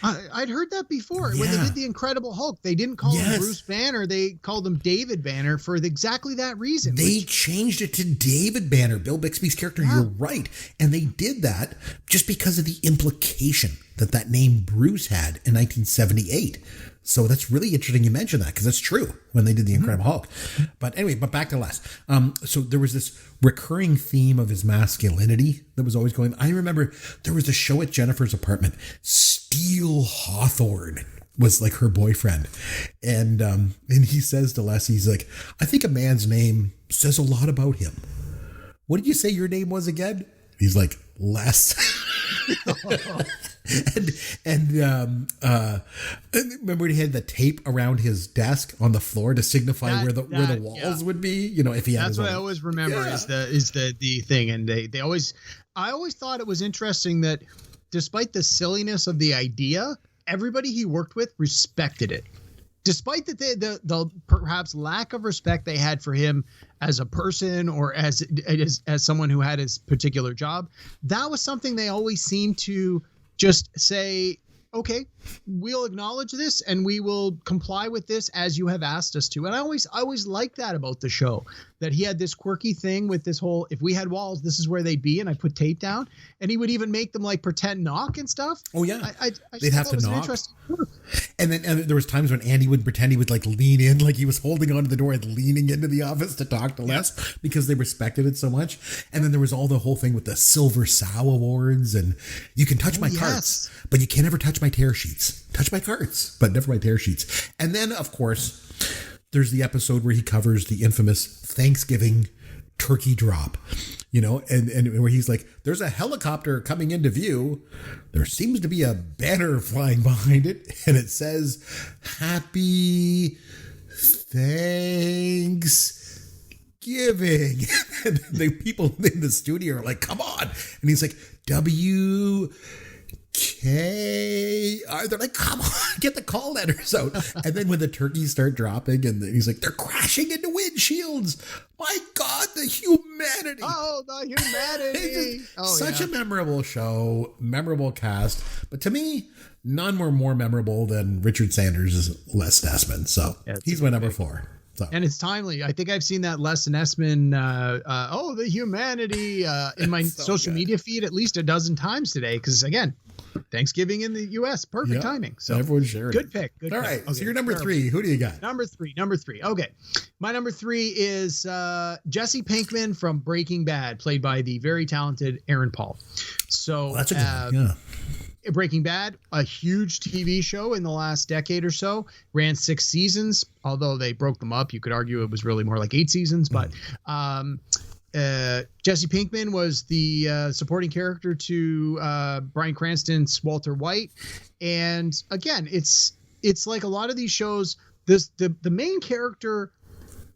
I'd heard that before. Yeah. When they did The Incredible Hulk, they didn't call him Bruce Banner. They called him David Banner for exactly that reason. They changed it to David Banner, Bill Bixby's character. Yeah. You're right. And they did that just because of the implication that name Bruce had in 1978. So that's really interesting you mentioned that because it's true when they did The Incredible Hulk. But anyway, back to Les. So there was this recurring theme of his masculinity that was always going. I remember there was a show at Jennifer's apartment. Steele Hawthorne was like her boyfriend. And he says to Les, he's like, "I think a man's name says a lot about him." "What did you say your name was again?" He's like, "Les." And remember he had the tape around his desk on the floor to signify where the walls would be, if he had. That's what I always remember is the thing. And I always thought it was interesting that despite the silliness of the idea, everybody he worked with respected it. Despite the perhaps lack of respect they had for him as a person or as someone who had his particular job, that was something they always seemed to just say, "Okay, we'll acknowledge this and we will comply with this as you have asked us to." And I always liked that about the show, that he had this quirky thing with this whole, if we had walls, this is where they'd be. And I put tape down and he would even make them like pretend knock and stuff. Oh yeah. I they'd have to knock. And then there was times when Andy would pretend he would like lean in, like he was holding onto the door and leaning into the office to talk to Les because they respected it so much. And then there was the whole thing with the Silver Sow Awards and you can touch my carts, but you can't ever touch my tear sheets. Touch my carts, but never my tear sheets. And then, of course, there's the episode where he covers the infamous Thanksgiving turkey drop, and where he's like, "There's a helicopter coming into view. There seems to be a banner flying behind it, and it says, 'Happy Thanksgiving.'" And the people in the studio are like, "Come on." And he's like, "WK." They're like, "Come on, get the call letters out." And then when the turkeys start dropping and he's like, "They're crashing into windshields. My God, the humanity." Oh, the humanity. Such a memorable show, memorable cast. But to me, none were more memorable than Richard Sanders' Les Nessman. So he's my number 4. So. And it's timely. I think I've seen that Les Nessman, the humanity, in my social media feed at least a dozen times today. Because again, Thanksgiving in the U.S. Perfect timing. So everyone's sharing. Good pick. All right. Okay. So you're number 3. Who do you got? Number three. Okay. My number 3 is Jesse Pinkman from Breaking Bad, played by the very talented Aaron Paul. So that's a good one. Yeah. Breaking Bad, a huge TV show in the last decade or so, ran 6 seasons. Although they broke them up, you could argue it was really more like 8 seasons. But Jesse Pinkman was the supporting character to Bryan Cranston's Walter White. And again, it's like a lot of these shows, the main character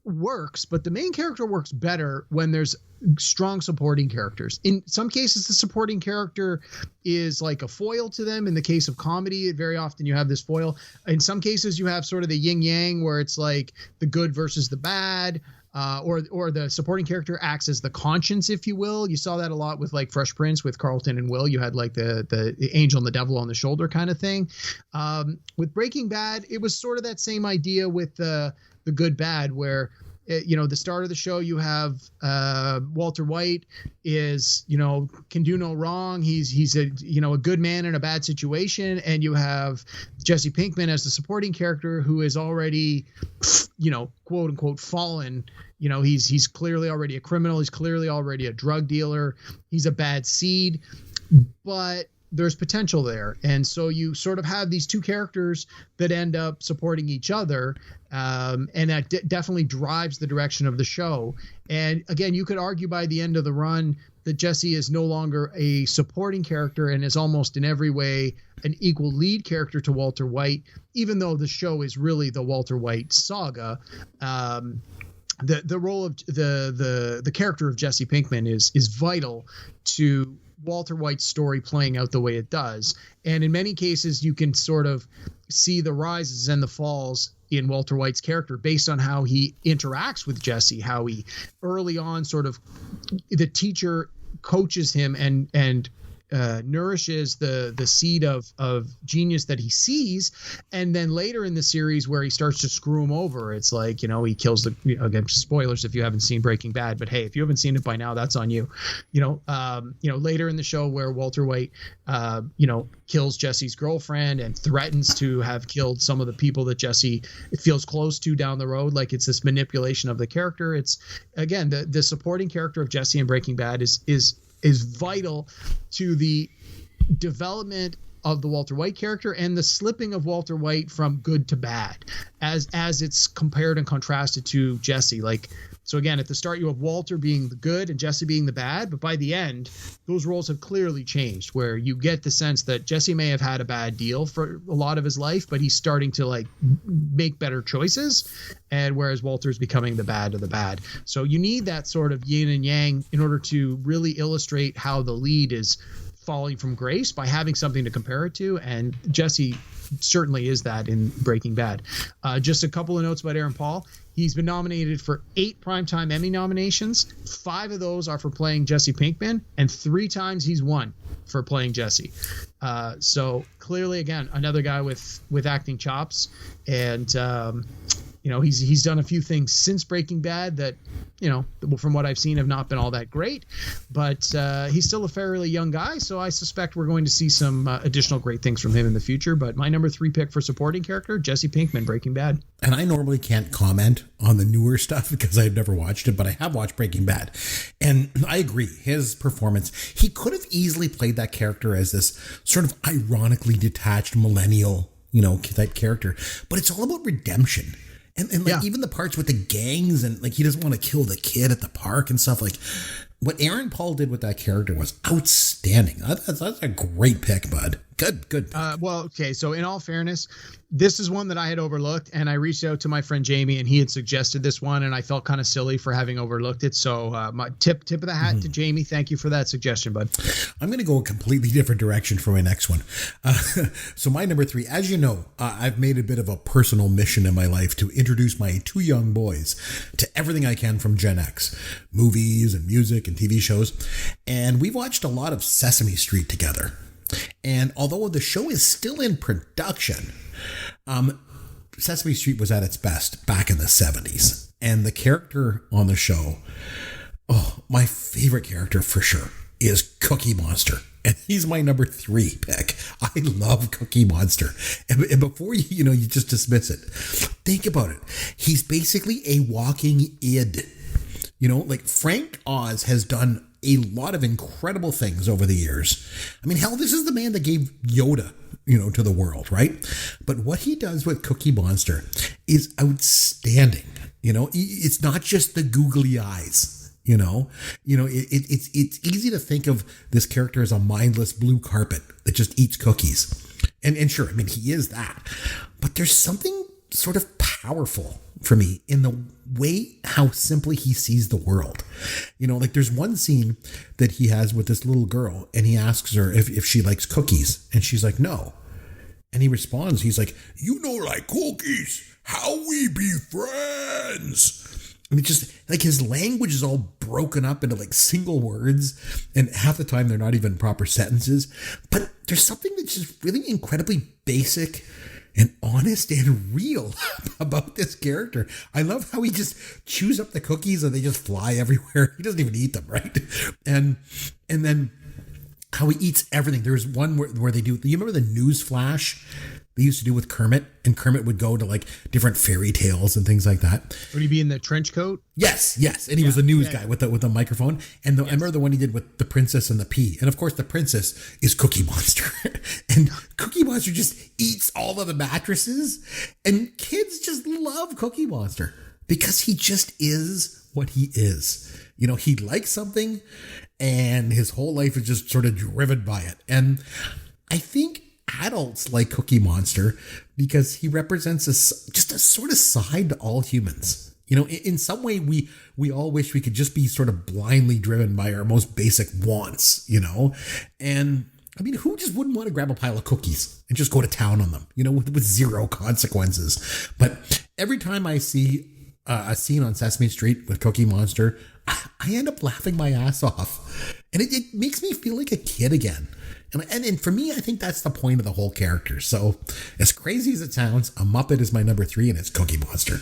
works, but the main character works better when there's strong supporting characters. In some cases, the supporting character is like a foil to them. In the case of comedy, very often you have this foil. In some cases, you have sort of the yin yang where it's like the good versus the bad. Or the supporting character acts as the conscience, if you will. You saw that a lot with like Fresh Prince with Carlton and Will. You had like the angel and the devil on the shoulder kind of thing. With Breaking Bad, it was sort of that same idea with the good bad, where the start of the show, you have Walter White is, can do no wrong. He's a good man in a bad situation. And you have Jesse Pinkman as the supporting character who is already, quote unquote, fallen. He's clearly already a criminal. He's clearly already a drug dealer. He's a bad seed, but there's potential there. And so you sort of have these two characters that end up supporting each other. And that definitely drives the direction of the show. And again, you could argue by the end of the run that Jesse is no longer a supporting character and is almost in every way an equal lead character to Walter White, even though the show is really the Walter White saga. The role of the character of Jesse Pinkman is vital to Walter White's story playing out the way it does. And in many cases, you can sort of see the rises and the falls in Walter White's character based on how he interacts with Jesse, how he early on sort of the teacher coaches him and nourishes the seed of genius that he sees. And then later in the series where he starts to screw him over, it's like, he kills again, spoilers if you haven't seen Breaking Bad, but hey, if you haven't seen it by now, that's on you. Later in the show where Walter White, kills Jesse's girlfriend and threatens to have killed some of the people that Jesse feels close to down the road. Like, it's this manipulation of the character. It's, again, the supporting character of Jesse in Breaking Bad is vital to the development of the Walter White character and the slipping of Walter White from good to bad as it's compared and contrasted to Jesse. So again, at the start you have Walter being the good and Jesse being the bad, but by the end those roles have clearly changed, where you get the sense that Jesse may have had a bad deal for a lot of his life, but he's starting to make better choices, and whereas Walter's becoming the bad of the bad. So you need that sort of yin and yang in order to really illustrate how the lead is falling from grace by having something to compare it to, and Jesse certainly is that in Breaking Bad. Just a couple of notes about Aaron Paul. He's been nominated for 8 Primetime Emmy nominations. 5 of those are for playing Jesse Pinkman, and 3 times he's won for playing Jesse. So clearly, again, another guy with acting chops, and he's done a few things since Breaking Bad that, from what I've seen, have not been all that great, but he's still a fairly young guy, so I suspect we're going to see some additional great things from him in the future. But my number 3 pick for supporting character, Jesse Pinkman, Breaking Bad. And I normally can't comment on the newer stuff because I've never watched it, but I have watched Breaking Bad. And I agree, his performance, he could have easily played that character as this sort of ironically detached millennial, type character, but it's all about redemption. And even the parts with the gangs and he doesn't want to kill the kid at the park and stuff, what Aaron Paul did with that character was outstanding. That's a great pick, bud. Good. Okay. So in all fairness, this is one that I had overlooked, and I reached out to my friend Jamie, and he had suggested this one, and I felt kind of silly for having overlooked it. So my tip of the hat to Jamie. Thank you for that suggestion, bud. I'm going to go a completely different direction for my next one. So my number 3, as you know, I've made a bit of a personal mission in my life to introduce my 2 young boys to everything I can from Gen X, movies and music and TV shows. And we've watched a lot of Sesame Street together. And although the show is still in production, Sesame Street was at its best back in the 70s. And the character on the show, my favorite character for sure, is Cookie Monster. And he's my number 3 pick. I love Cookie Monster. And before you just dismiss it, think about it. He's basically a walking id. Frank Oz has done a lot of incredible things over the years. I mean, hell, this is the man that gave Yoda, to the world, right? But what he does with Cookie Monster is outstanding. It's not just the googly eyes. It's easy to think of this character as a mindless blue carpet that just eats cookies. And sure, I mean, he is that. But there's something sort of powerful for me in the way how simply he sees the world. There's one scene that he has with this little girl, and he asks her if she likes cookies, and she's like, no. And he responds, he's like, you don't like cookies, how we be friends? I mean, just his language is all broken up into single words, and half the time they're not even proper sentences. But there's something that's just really incredibly basic and honest and real about this character. I love how he just chews up the cookies and they just fly everywhere. He doesn't even eat them, right? And then how he eats everything. There's one where they do, you remember the news flash they used to do with Kermit? And Kermit would go to like different fairy tales and things like that. Would he be in the trench coat? Yes. And he was a news guy with the microphone. And I remember the one he did with the princess and the pea. And of course, the princess is Cookie Monster. And Cookie Monster just eats all of the mattresses. And kids just love Cookie Monster because he just is what he is. You know, he likes something and his whole life is just sort of driven by it. And I think adults like Cookie Monster because he represents just a sort of side to all humans. You know, in some way, we all wish we could just be sort of blindly driven by our most basic wants, you know? And I mean, who just wouldn't want to grab a pile of cookies and just go to town on them, you know, with zero consequences? But every time I see a scene on Sesame Street with Cookie Monster, I end up laughing my ass off. And it makes me feel like a kid again. And for me, I think that's the point of the whole character. So as crazy as it sounds, a Muppet is my number 3 and it's Cookie Monster.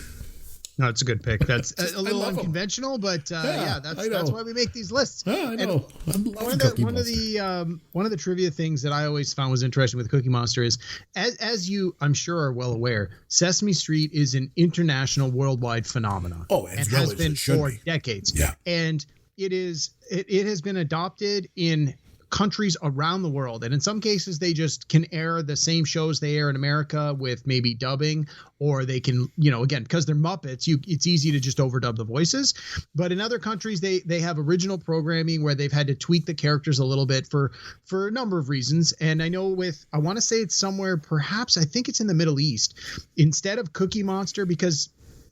No, it's a good pick. That's a little unconventional, but that's why we make these lists. Yeah, I know. One of the trivia things that I always found was interesting with Cookie Monster is, as you I'm sure are well aware, Sesame Street is an international, worldwide phenomenon. Oh, and has been for decades. Yeah, and it has been adopted in countries around the world, and in some cases they just can air the same shows they air in America with maybe dubbing, or they can, you know, again, because they're Muppets, it's easy to just overdub the voices. But in other countries they have original programming where they've had to tweak the characters a little bit for a number of reasons. And I know I want to say it's somewhere, perhaps I think it's in the Middle East, instead of Cookie Monster, because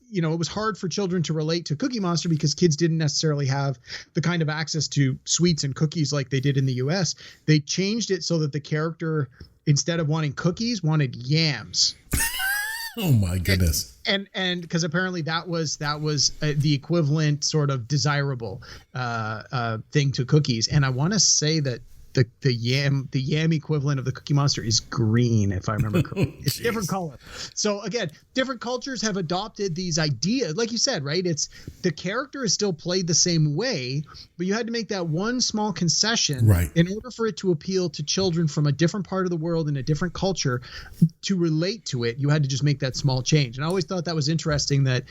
you know, it was hard for children to relate to Cookie Monster because kids didn't necessarily have the kind of access to sweets and cookies like they did in the US. They changed it so that the character, instead of wanting cookies, wanted yams. Oh my goodness. And because apparently that was the equivalent sort of desirable thing to cookies. And I want to say that the yam equivalent of the Cookie Monster is green, if I remember correctly. It's different color. So again, different cultures have adopted these ideas. Like you said, right? It's the character is still played the same way, but you had to make that one small concession, right, in order for it to appeal to children from a different part of the world and a different culture to relate to it. You had to just make that small change. And I always thought that was interesting that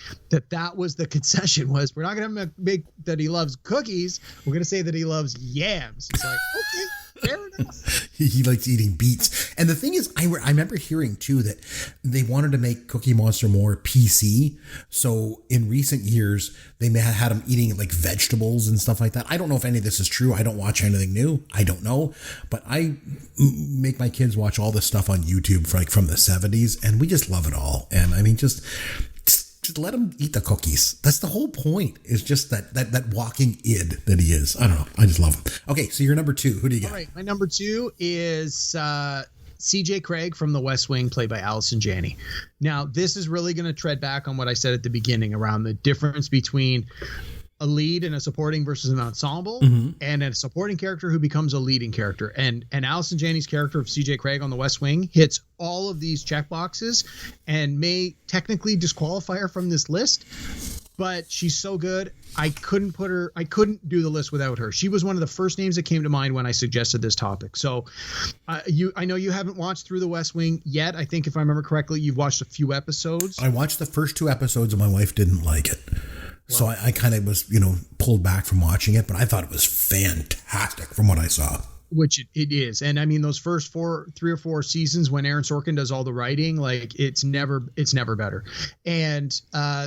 was the concession was, we're not going to make that he loves cookies. We're going to say that he loves yams. It's like, okay. Fair enough. He likes eating beets. And the thing is, I remember hearing too that they wanted to make Cookie Monster more PC. So in recent years, they may have had him eating like vegetables and stuff like that. I don't know if any of this is true. I don't watch anything new. I don't know. But I make my kids watch all this stuff on YouTube from the 70s. And we just love it all. And I mean, just let him eat the cookies. That's the whole point, is just that walking id that he is. I don't know. I just love him. Okay, so you're number 2. Who do you got? All right, my number 2 is CJ Craig from The West Wing, played by Allison Janney. Now, this is really going to tread back on what I said at the beginning around the difference between a lead and a supporting versus an ensemble, and a supporting character who becomes a leading character. And Allison Janney's character of CJ Craig on The West Wing hits all of these check boxes and may technically disqualify her from this list, but she's so good. I couldn't do the list without her. She was one of the first names that came to mind when I suggested this topic. So I know you haven't watched through The West Wing yet. I think if I remember correctly, you've watched a few episodes. I watched the first 2 episodes and my wife didn't like it. So I kind of was, pulled back from watching it, but I thought it was fantastic from what I saw. Which it is. And I mean, those first 3 or 4 seasons when Aaron Sorkin does all the writing, like it's never better. And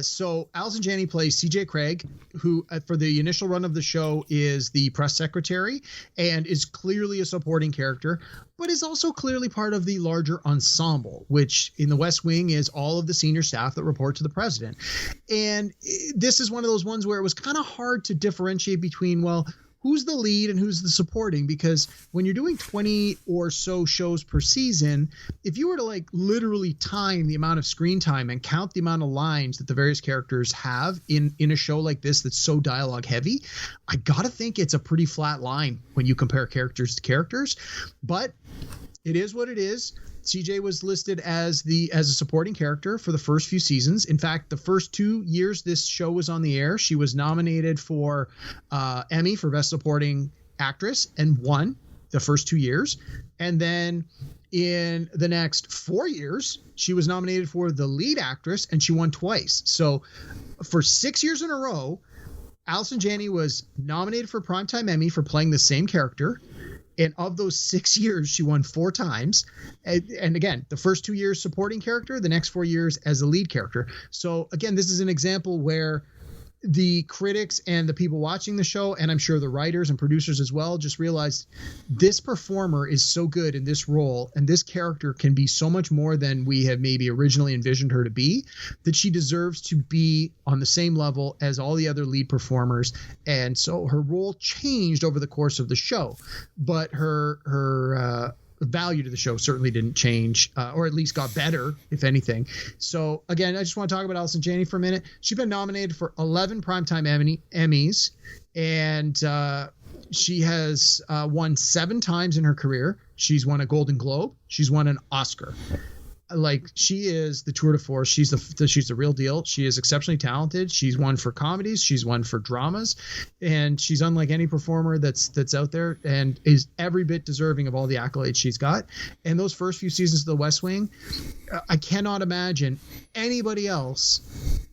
so Allison Janney plays CJ Craig, who for the initial run of the show is the press secretary and is clearly a supporting character, but is also clearly part of the larger ensemble, which in The West Wing is all of the senior staff that report to the president. And this is one of those ones where it was kind of hard to differentiate between, well, who's the lead and who's the supporting? Because when you're doing 20 or so shows per season, if you were to like literally time the amount of screen time and count the amount of lines that the various characters have in a show like this that's so dialogue heavy, I gotta think it's a pretty flat line when you compare characters to characters. But It is what it is. CJ was listed as a supporting character for the first few seasons. In fact, the first 2 years this show was on the air, she was nominated for Emmy for Best Supporting Actress and won the first 2 years. And then in the next 4 years, she was nominated for the lead actress and she won twice. So for 6 years in a row, Allison Janney was nominated for Primetime Emmy for playing the same character. And of those 6 years, she won 4 times. And again, the first 2 years supporting character, the next 4 years as a lead character. So again, this is an example where the critics and the people watching the show, and I'm sure the writers and producers as well, just realized this performer is so good in this role, and this character can be so much more than we have maybe originally envisioned her to be, that she deserves to be on the same level as all the other lead performers. And so her role changed over the course of the show, but her value to the show certainly didn't change, or at least got better, if anything. So again, I just want to talk about Allison Janney for a minute. She's been nominated for 11 Primetime Emmys, and she has won 7 times in her career. She's won a Golden Globe. She's won an Oscar. Like, she is the tour de force. She's the real deal. She is exceptionally talented. She's won for comedies. She's won for dramas, and she's unlike any performer that's out there, and is every bit deserving of all the accolades she's got. And those first few seasons of The West Wing, I cannot imagine anybody else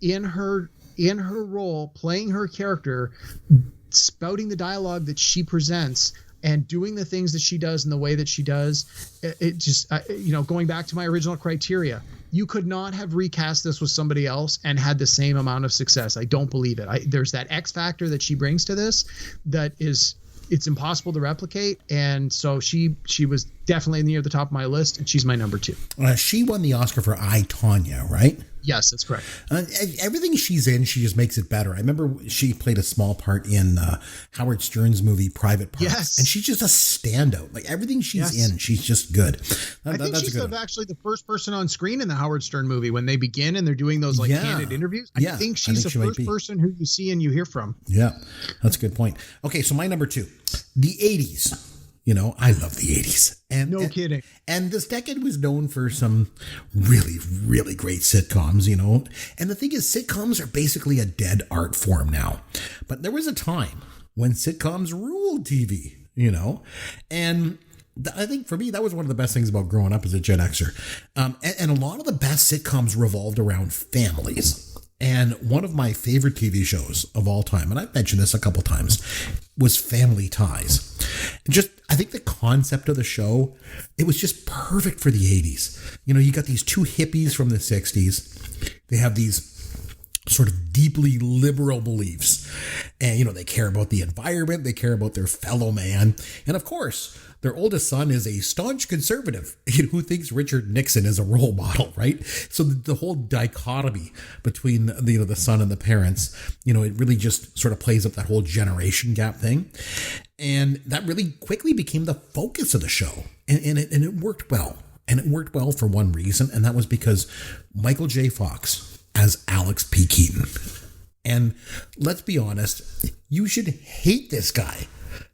in her role playing her character, spouting the dialogue that she presents and doing the things that she does in the way that she does. It just, going back to my original criteria, you could not have recast this with somebody else and had the same amount of success. I don't believe it. There's that X factor that she brings to this that it's impossible to replicate. And so she was definitely near the top of my list, and she's my number 2. She won the Oscar for I, Tonya, right? Yes, that's correct. Everything she's in, she just makes it better. I remember she played a small part in Howard Stern's movie Private Parts. Yes. And she's just a standout. Like, everything she's in, she's just good. I think she's actually the first person on screen in the Howard Stern movie when they begin and they're doing those candid interviews. I think she's the first person who you see and you hear from. Yeah, that's a good point. Okay, so my number 2, the 80s. I love the 80s. No kidding. And this decade was known for some really, really great sitcoms, And the thing is, sitcoms are basically a dead art form now. But there was a time when sitcoms ruled TV, And I think for me, that was one of the best things about growing up as a Gen Xer. And a lot of the best sitcoms revolved around families. And one of my favorite TV shows of all time, and I've mentioned this a couple times, was Family Ties. I think the concept of the show, it was just perfect for the 80s. You got these 2 hippies from the 60s. They have these sort of deeply liberal beliefs. And, they care about the environment. They care about their fellow man. And of course, their oldest son is a staunch conservative who thinks Richard Nixon is a role model, right? So the whole dichotomy between the son and the parents, it really just sort of plays up that whole generation gap thing. And that really quickly became the focus of the show. And it worked well. And it worked well for one reason, and that was because Michael J. Fox as Alex P. Keaton. And let's be honest, you should hate this guy.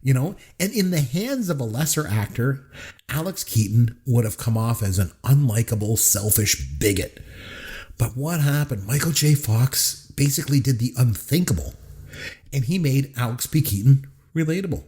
And in the hands of a lesser actor, Alex Keaton would have come off as an unlikable, selfish bigot. But what happened? Michael J. Fox basically did the unthinkable, and he made Alex P. Keaton relatable.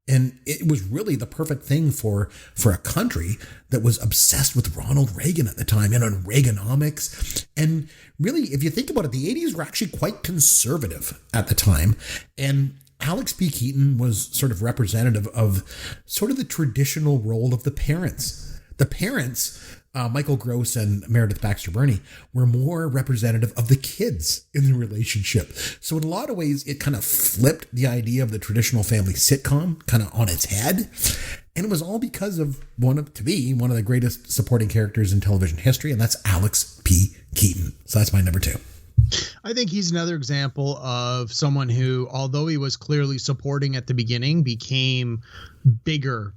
And it was really the perfect thing for a country that was obsessed with Ronald Reagan at the time and on Reaganomics. And really, if you think about it, the 80s were actually quite conservative at the time. And Alex P. Keaton was sort of representative of sort of the traditional role of the parents. The parents, Michael Gross and Meredith Baxter Birney, were more representative of the kids in the relationship. So in a lot of ways, it kind of flipped the idea of the traditional family sitcom kind of on its head. And it was all because of one of the greatest supporting characters in television history, and that's Alex P. Keaton. So that's my number 2. I think he's another example of someone who, although he was clearly supporting at the beginning, became bigger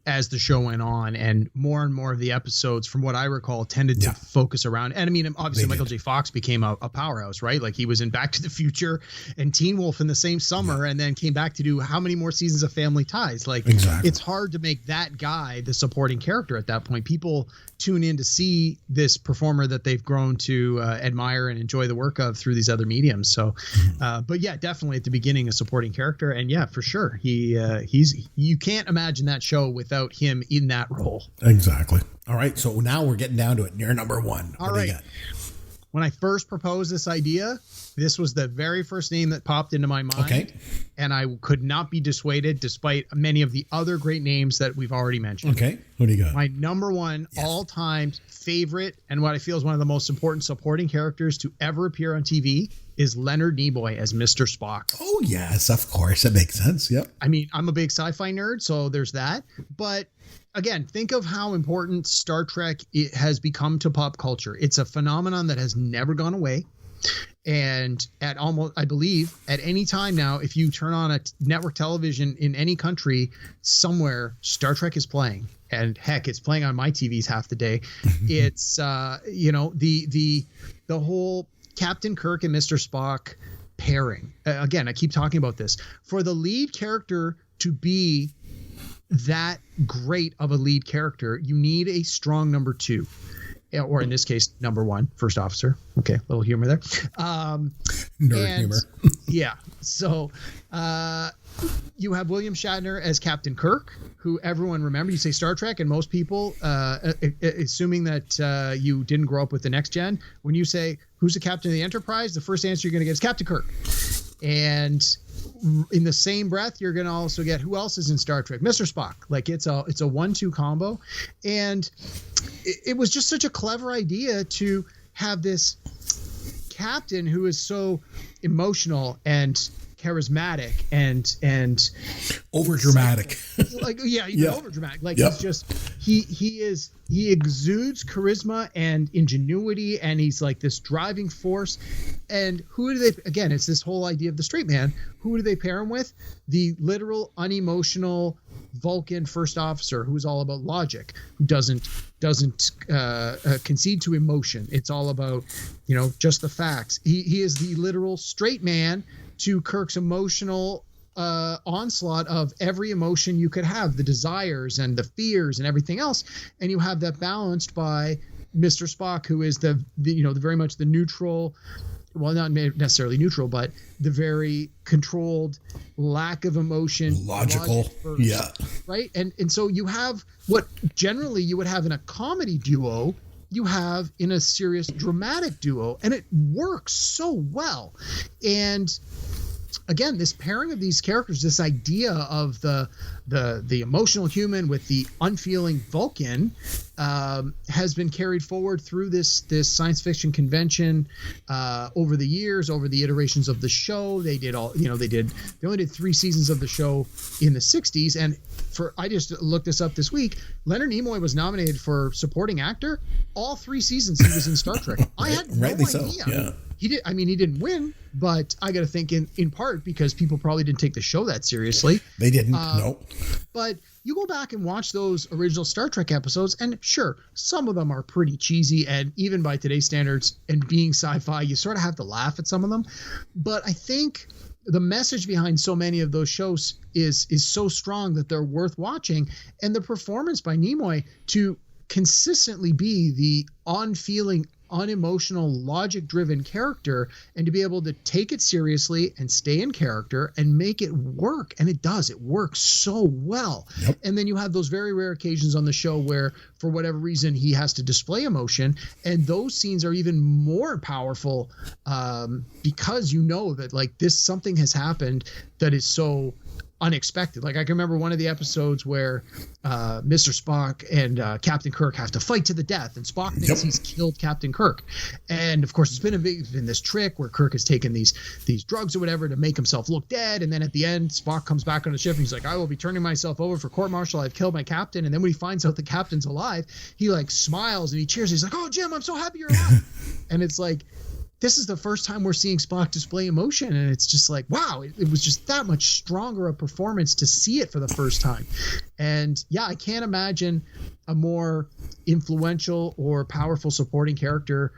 as the show went on, and more of the episodes, from what I recall, tended to focus around. And I mean, obviously, Michael J. Fox became a powerhouse, right? Like, he was in Back to the Future and Teen Wolf in the same summer, and then came back to do how many more seasons of Family Ties? Like, it's hard to make that guy the supporting character at that point. People tune in to see this performer that they've grown to admire and enjoy the work of through these other mediums. So, but yeah, definitely at the beginning, a supporting character, and yeah, for sure, he's you can't imagine that show without him in that role. Exactly. All right, so now we're getting down to it. You're number one. All right. When I first proposed this idea, this was the very first name that popped into my mind. Okay. And I could not be dissuaded, despite many of the other great names that we've already mentioned. Okay. What do you got? My number one all-time favorite, and what I feel is one of the most important supporting characters to ever appear on TV, is Leonard Nimoy as Mr. Spock. Oh, yes, of course. That makes sense. Yep. I mean, I'm a big sci-fi nerd, so there's that. But again, think of how important Star Trek has become to pop culture. It's a phenomenon that has never gone away. And at almost, I believe, at any time now, if you turn on a network television in any country, somewhere, Star Trek is playing. And heck, it's playing on my TVs half the day. It's, the whole Captain Kirk and Mr. Spock pairing. Again, I keep talking about this. For the lead character to be that great of a lead character, you need a strong number two. Or in this case, number one, first officer. Okay, little humor there. Nerd humor. Yeah. So you have William Shatner as Captain Kirk, who everyone remembers. You say Star Trek, and most people, assuming that you didn't grow up with the Next Gen, when you say, who's the captain of the Enterprise, the first answer you're going to get is Captain Kirk. And in the same breath, you're going to also get, who else is in Star Trek? Mr. Spock. Like, it's a 1-2 combo. And it was just such a clever idea to have this captain who is so emotional and charismatic and over dramatic. Like, yeah, over dramatic. Like, it's just he exudes charisma and ingenuity, and he's like this driving force. And who do they, again, it's this whole idea of the straight man. Who do they pair him with? The literal unemotional Vulcan first officer, who's all about logic, who doesn't concede to emotion. It's all about, just the facts. He is the literal straight man to Kirk's emotional onslaught of every emotion you could have, the desires and the fears and everything else. And you have that balanced by Mr. Spock, who is the very much the neutral, well, not necessarily neutral, but the very controlled, lack of emotion, logical first, right. And so you have what generally you would have in a comedy duo, you have in a serious dramatic duo, and it works so well. And again, this pairing of these characters, this idea of the emotional human with the unfeeling Vulcan, has been carried forward through this science fiction convention over the years, over the iterations of the show. They did they only did 3 seasons of the show in the 60s, and I just looked this up this week. Leonard Nimoy was nominated for supporting actor all 3 seasons he was in Star Trek. I had no idea. So. Yeah. He didn't win, but I got to think in part because people probably didn't take the show that seriously. They didn't. No. But you go back and watch those original Star Trek episodes, and sure, some of them are pretty cheesy, and even by today's standards and being sci-fi, you sort of have to laugh at some of them. But I think the message behind so many of those shows is so strong that they're worth watching, and the performance by Nimoy to consistently be the unfeeling, unemotional, logic-driven character, and to be able to take it seriously and stay in character and make it work. And it does. It works so well. Yep. And then you have those very rare occasions on the show where, for whatever reason, he has to display emotion, and those scenes are even more powerful because that, like, something has happened that is so unexpected. Like, I can remember one of the episodes where Mr. Spock and Captain Kirk have to fight to the death, and Spock thinks he's killed Captain Kirk. And of course, it's been this trick where Kirk has taken these drugs or whatever to make himself look dead. And then at the end, Spock comes back on the ship and he's like, I will be turning myself over for court-martial. I've killed my captain. And then when he finds out the captain's alive, he like smiles and he cheers. He's like, oh, Jim, I'm so happy you're alive. And it's like, this is the first time we're seeing Spock display emotion, and it's just like, wow, it was just that much stronger a performance to see it for the first time. And yeah, I can't imagine a more influential or powerful supporting character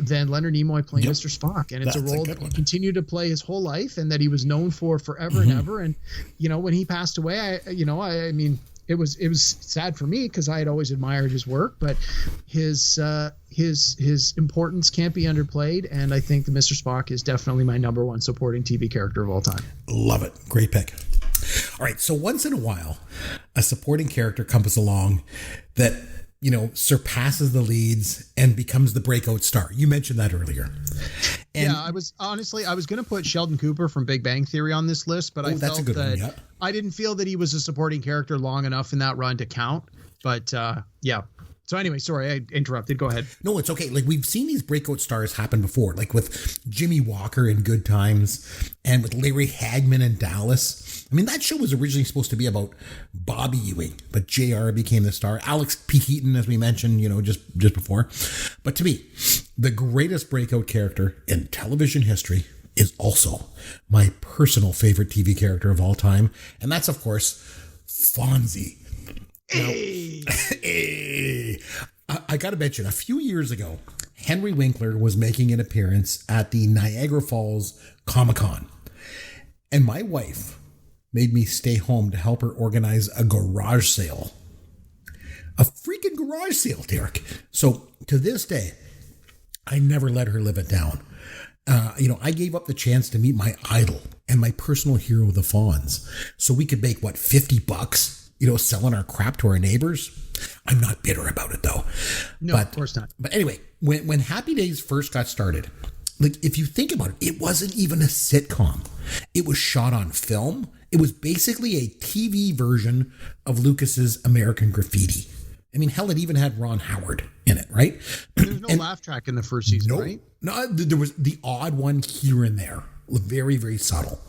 than Leonard Nimoy playing Mr. Spock. And it's a role that he continued to play his whole life and that he was known for forever and ever. And, you know, when he passed away, I mean, it was sad for me because I had always admired his work, but his importance can't be underplayed. And I think the Mr. Spock is definitely my number one supporting TV character of all time. Love it. Great pick. All right. So once in a while, a supporting character comes along that, you know, surpasses the leads and becomes the breakout star. You mentioned that earlier. And yeah, I was going to put Sheldon Cooper from Big Bang Theory on this list, but I felt that I didn't feel that he was a supporting character long enough in that run to count. But yeah. So anyway, sorry, I interrupted. Go ahead. No, it's okay. Like, we've seen these breakout stars happen before, like with Jimmy Walker in Good Times and with Larry Hagman in Dallas. I mean, that show was originally supposed to be about Bobby Ewing, but JR became the star. Alex P. Keaton, as we mentioned, you know, just before. But to me, the greatest breakout character in television history is also my personal favorite TV character of all time. And that's, of course, Fonzie. Hey. Hey. I got to mention, a few years ago, Henry Winkler was making an appearance at the Niagara Falls Comic-Con. And my wife made me stay home to help her organize a garage sale. A freaking garage sale, Derek. So to this day, I never let her live it down. I gave up the chance to meet my idol and my personal hero, the Fonz, so we could make, $50? Selling our crap to our neighbors. I'm not bitter about it, though. No, of course not. But anyway, when Happy Days first got started, like, if you think about it, it wasn't even a sitcom. It was shot on film. It was basically a TV version of Lucas's American Graffiti. I mean, hell, it even had Ron Howard in it, right? There's no laugh track in the first season, right? No, there was the odd one here and there. Very, very subtle.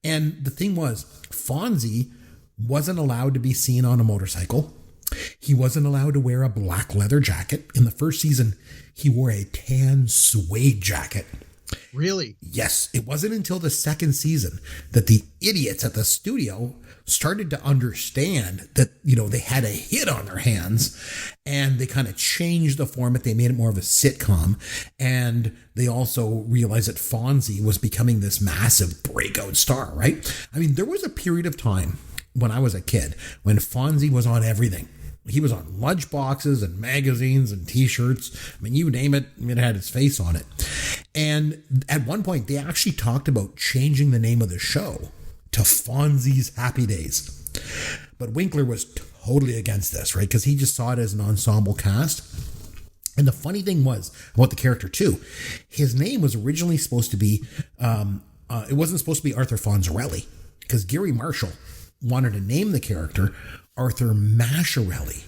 And the thing was, Fonzie wasn't allowed to be seen on a motorcycle. He wasn't allowed to wear a black leather jacket. In the first season, he wore a tan suede jacket. Really? Yes. It wasn't until the second season that the idiots at the studio started to understand that, they had a hit on their hands, and they kind of changed the format. They made it more of a sitcom. And they also realized that Fonzie was becoming this massive breakout star, right? I mean, there was a period of time when I was a kid when Fonzie was on everything. He was on lunchboxes and magazines and t-shirts. I mean, you name it, it had his face on it. And at one point, they actually talked about changing the name of the show to Fonzie's Happy Days. But Winkler was totally against this, right? Because he just saw it as an ensemble cast. And the funny thing was about the character, too, his name was originally supposed to be, it wasn't supposed to be Arthur Fonzarelli, because Gary Marshall wanted to name the character Arthur Masciarelli,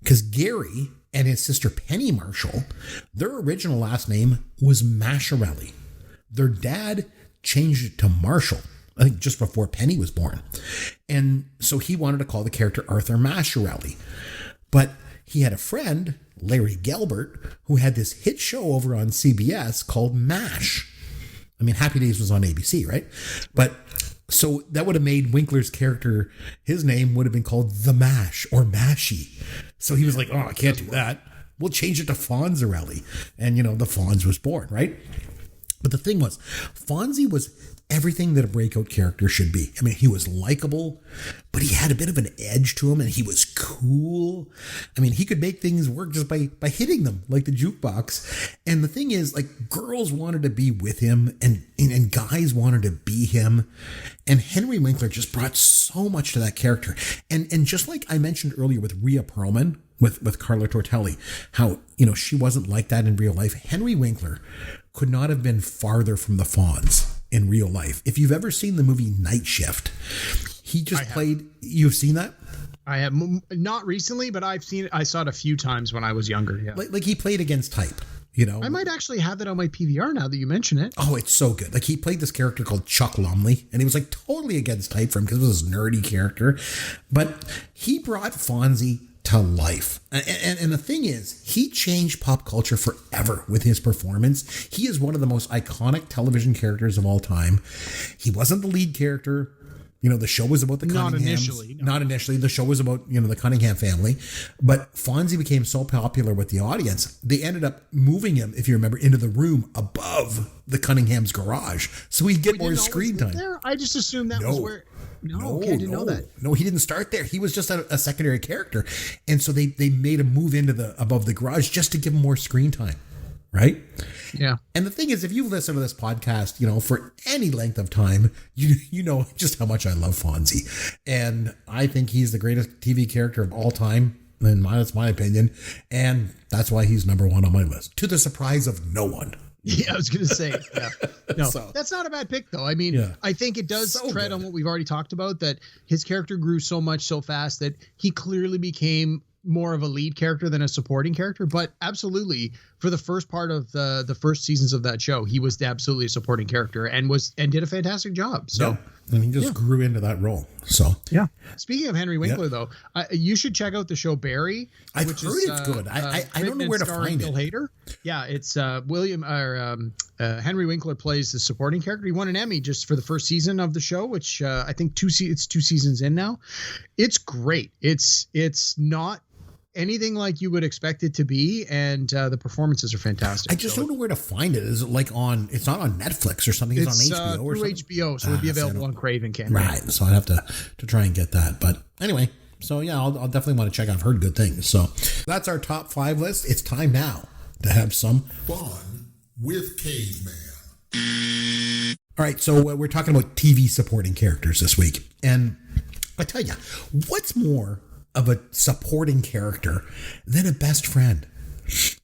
because Gary and his sister Penny Marshall, their original last name was Masciarelli. Their dad changed it to Marshall, I think just before Penny was born. And so he wanted to call the character Arthur Masciarelli. But he had a friend, Larry Gelbart, who had this hit show over on CBS called MASH. I mean, Happy Days was on ABC, right? But so that would have made Winkler's character, his name would have been called The Mash or Mashy. So he was like, I can't do that. We'll change it to Fonzarelli. And, the Fonz was born, right? But the thing was, Fonzie was everything that a breakout character should be. I mean, he was likable, but he had a bit of an edge to him, and he was cool. I mean, he could make things work just by hitting them like the jukebox. And the thing is, like, girls wanted to be with him, and guys wanted to be him. And Henry Winkler just brought so much to that character. And just like I mentioned earlier with Rhea Perlman, with Carla Tortelli, how, she wasn't like that in real life. Henry Winkler could not have been farther from the Fonz in real life. If you've ever seen the movie Night Shift, he just played. You've seen that? I have not recently, but I've seen it. I saw it a few times when I was younger. Yeah, like he played against type. I might actually have that on my PVR now that you mention it. Oh, it's so good. Like, he played this character called Chuck Lumley, and he was like totally against type for him because it was this nerdy character. But he brought Fonzie to life. And the thing is, he changed pop culture forever with his performance. He is one of the most iconic television characters of all time. He wasn't the lead character. You know, the show was about the Cunninghams. Not initially. No. Not initially. The show was about, you know, the Cunningham family. But Fonzie became so popular with the audience, they ended up moving him, if you remember, into the room above the Cunningham's garage. So he'd get more screen time. There? I just assumed that was where... No, okay, I didn't know that. No, he didn't start there. He was just a secondary character. And so they made him move into the above the garage just to give him more screen time. Right? Yeah. And the thing is, if you've listened to this podcast, you know, for any length of time, you know just how much I love Fonzie. And I think he's the greatest TV character of all time. And that's my opinion. And that's why he's number one on my list, to the surprise of no one. Yeah, I was going to say, yeah. No, So- that's not a bad pick, though. I mean, I think it does tread on what we've already talked about, that his character grew so much so fast that he clearly became more of a lead character than a supporting character. But absolutely, for the first part of the first seasons of that show, he was absolutely a supporting character and did a fantastic job. So. Yeah. And he just grew into that role. So yeah. Speaking of Henry Winkler, though, you should check out the show Barry. I've heard it's good. I don't know where to find it. Hader. Yeah, it's Henry Winkler plays the supporting character. He won an Emmy just for the first season of the show, which I think it's 2 seasons in now. It's great. It's not anything like you would expect it to be, and the performances are fantastic. I just don't know where to find it. Is it like it's not on Netflix or something? It's on HBO or something? HBO, so it'll be available on Crave and Canada. Right, so I'd have to try and get that. But anyway, so yeah, I'll definitely want to check out. I've heard good things. So that's our top 5 list. It's time now to have some fun with Caveman. All right, so we're talking about TV supporting characters this week. And I tell you, what's more of a supporting character than a best friend?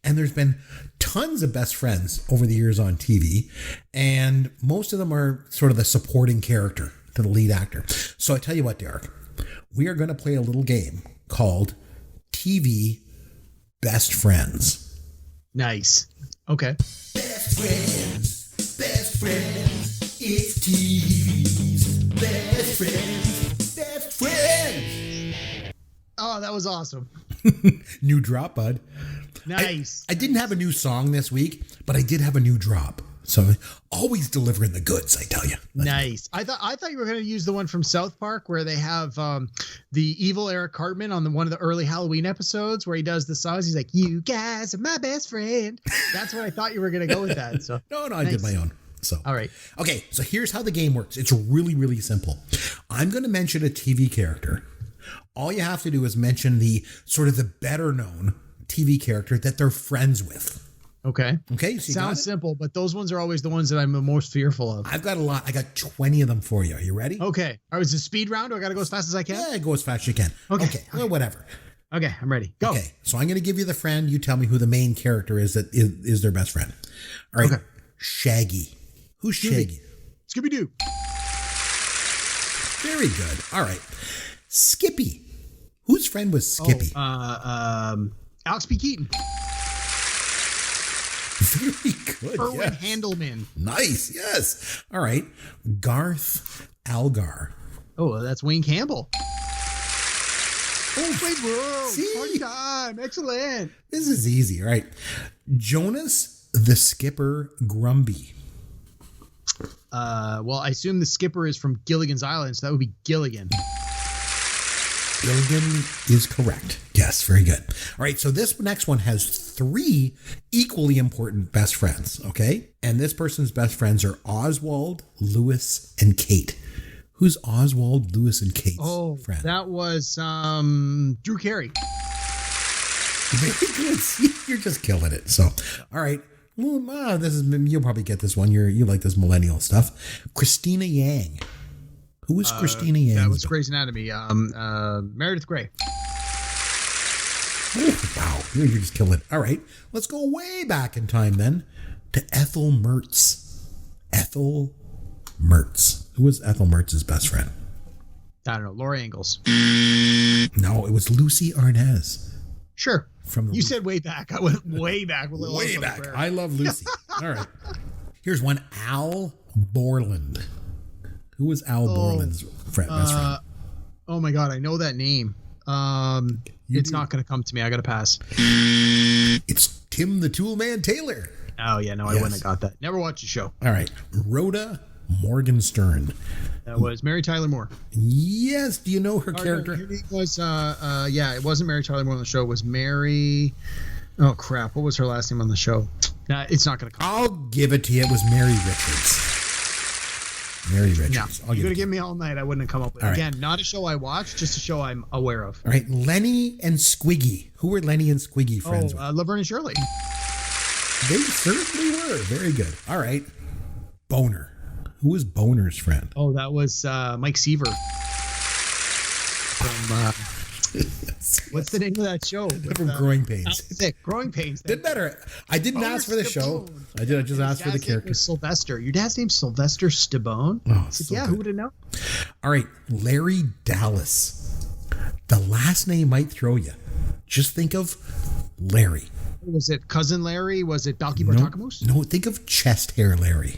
And there's been tons of best friends over the years on TV, and most of them are sort of the supporting character to the lead actor. So I tell you what, Derek, we are going to play a little game called TV Best Friends. Nice. Okay. Best friends, it's TV's best friends. Oh, that was awesome. New drop, bud. Nice. I didn't have a new song this week, but I did have a new drop. So always delivering the goods, I tell you. Nice. I thought you were going to use the one from South Park where they have the evil Eric Cartman on one of the early Halloween episodes where he does the songs. He's like, "You guys are my best friend." That's what I thought you were going to go with that. So No, I nice. did my own. So all right. Okay, so here's how the game works. It's really, really simple. I'm going to mention a TV character. All you have to do is mention the sort of the better known TV character that they're friends with. Okay. Okay. So sounds simple, but those ones are always the ones that I'm the most fearful of. I've got a lot. I got 20 of them for you. Are you ready? Okay. All right. Is it a speed round? Do I got to go as fast as I can? Yeah, go as fast as you can. Okay. Well, whatever. Okay. I'm ready. Go. Okay. So I'm going to give you the friend. You tell me who the main character is that is their best friend. All right. Okay. Shaggy. Who's Shaggy? Scooby-Doo. Very good. All right. Skippy. Whose friend was Skippy? Alex P. Keaton. Very good. Erwin Handelman. Nice. Yes. All right. Garth Algar. Oh, that's Wayne Campbell. Oh, wait, bro. See? Party time. Excellent. This is easy. All right. Jonas the Skipper Grumby. Well, I assume the skipper is from Gilligan's Island, so that would be Gilligan. Gilligan is correct. Yes, very good. All right, so this next one has 3 equally important best friends, okay? And this person's best friends are Oswald, Lewis, and Kate. Who's Oswald, Lewis, and Kate's friend? That was Drew Carey. Very good. See, you're just killing it. So, all right. Well, you'll probably get this one. You like this millennial stuff. Christina Yang. Who was Christina Yang? That was Grey's Anatomy. Meredith Grey. Oh, wow, you're just killing it. All right, let's go way back in time then to Ethel Mertz. Ethel Mertz. Who was Ethel Mertz's best friend? I don't know. Laura Ingalls. No, it was Lucy Arnaz. Sure. You said way back. I went way back. Way back. I love Lucy. All right. Here's one. Al Borland. Who was Al Borland's best friend? Oh my God, I know that name. It's not going to come to me. I got to pass. It's Tim the Toolman Taylor. Oh, yeah. No, I wouldn't have got that. Never watched the show. All right. Rhoda Morgenstern. That was Mary Tyler Moore. Yes. Do you know her character? Her name was, it wasn't Mary Tyler Moore on the show. It was Mary. Oh, crap. What was her last name on the show? Nah, it's not going to come. I'll give it to you. It was Mary Richards. Mary Richards. No, you're going to give me all night. I wouldn't have come up with it. Right. Again, not a show I watched, just a show I'm aware of. All right. Lenny and Squiggy. Who were Lenny and Squiggy friends with? Laverne and Shirley. They certainly were. Very good. All right. Boner. Who was Boner's friend? Oh, that was Mike Seaver. From what's the name of that show? From Growing Pains. Growing Pains. Did better. I didn't ask for the show. I just asked for the character. Sylvester. Your dad's name's Sylvester Stallone? Oh, So who would have known? All right. Larry Dallas. The last name might throw you. Just think of Larry. Was it Cousin Larry? Was it Balky Bartakamus? No, think of chest hair Larry.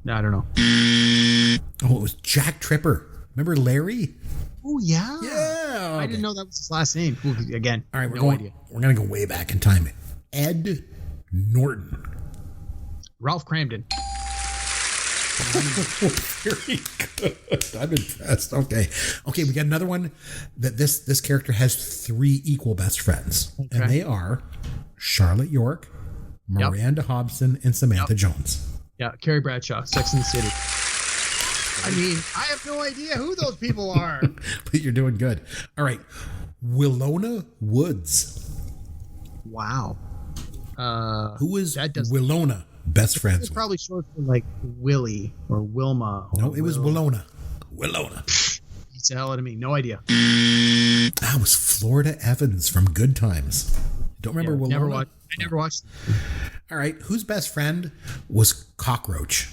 No, I don't know. Oh, it was Jack Tripper. Remember Larry? Oh, yeah. Yeah. I didn't know that was his last name. Ooh, again, All right, no idea. We're going to go way back in time. Ed Norton. Ralph Cramden. Very good. I'm impressed. Okay, we got another one that this character has 3 equal best friends, and they are Charlotte York, Miranda Hobson, and Samantha Jones. Yeah, Carrie Bradshaw, Sex and the City. I mean, I have no idea who those people are. But you're doing good. All right, Willona Woods. Wow. Who is that does Willona best friends It's with? probably short for like Willie or Wilma. Or No, it was Will. Willona. Willona. Beats the hell out of me. No idea. That was Florida Evans from Good Times. Don't remember Willona? I never watched. All right, whose best friend was Cockroach?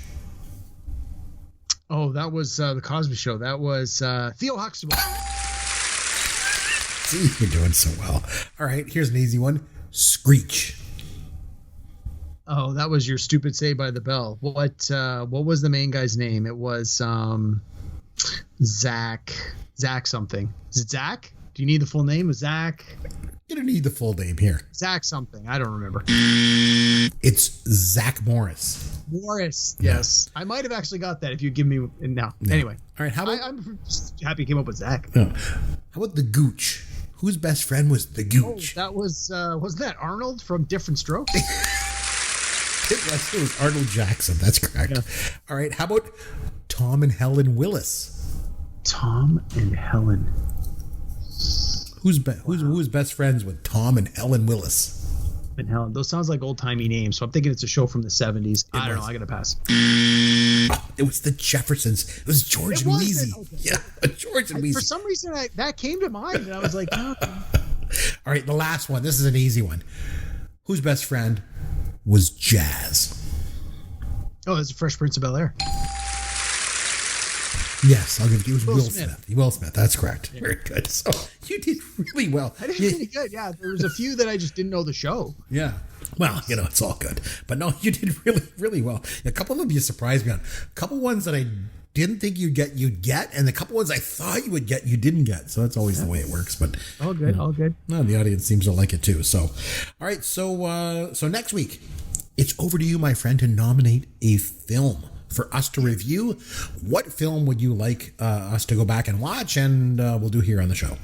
Oh, that was the Cosby Show. That was Theo Huxtable. See, you're doing so well. All right, here's an easy one. Screech. Oh, that was your stupid Saved by the Bell. What was the main guy's name? It was Zach something. Is it Zach? Do you need the full name? Was Zach? You don't need the full name here. Zach something. I don't remember. It's Zach Morris. Morris. Yes. I might have actually got that if you give me no. Anyway. All right, how about I'm just happy you came up with Zach. how about the Gooch? Whose best friend was the Gooch? That was wasn't that Arnold from Different Strokes? It was Arnold Jackson. That's correct. Yeah. All right, how about Tom and Helen Willis? Tom and Helen. Who's best friends with Tom and Ellen Willis? And Helen. Those sounds like old timey names, so I'm thinking it's a show from the 70s. I don't know. I gotta pass. It was the Jeffersons. It was George and Wheezy. Okay. Yeah, George and Wheezy. For some reason, that came to mind, and I was like, oh. All right, the last one. This is an easy one. Whose best friend was Jazz? Oh, that's the Fresh Prince of Bel-Air. Yes, I'll give it. It was Will Smith. Will Smith. That's correct. Yeah. Very good. So you did really well. I did really good. Yeah, there was a few that I just didn't know the show. Yeah. Well, it's all good. But no, you did really, really well. A couple of them you surprised me on. A couple ones that I didn't think you'd get, and a couple ones I thought you would get, you didn't get. So that's always the way it works. But all good, all good. No, the audience seems to like it too. So, all right. So next week, it's over to you, my friend, to nominate a film for us to review. What film would you like us to go back and watch, and we'll do here on the show?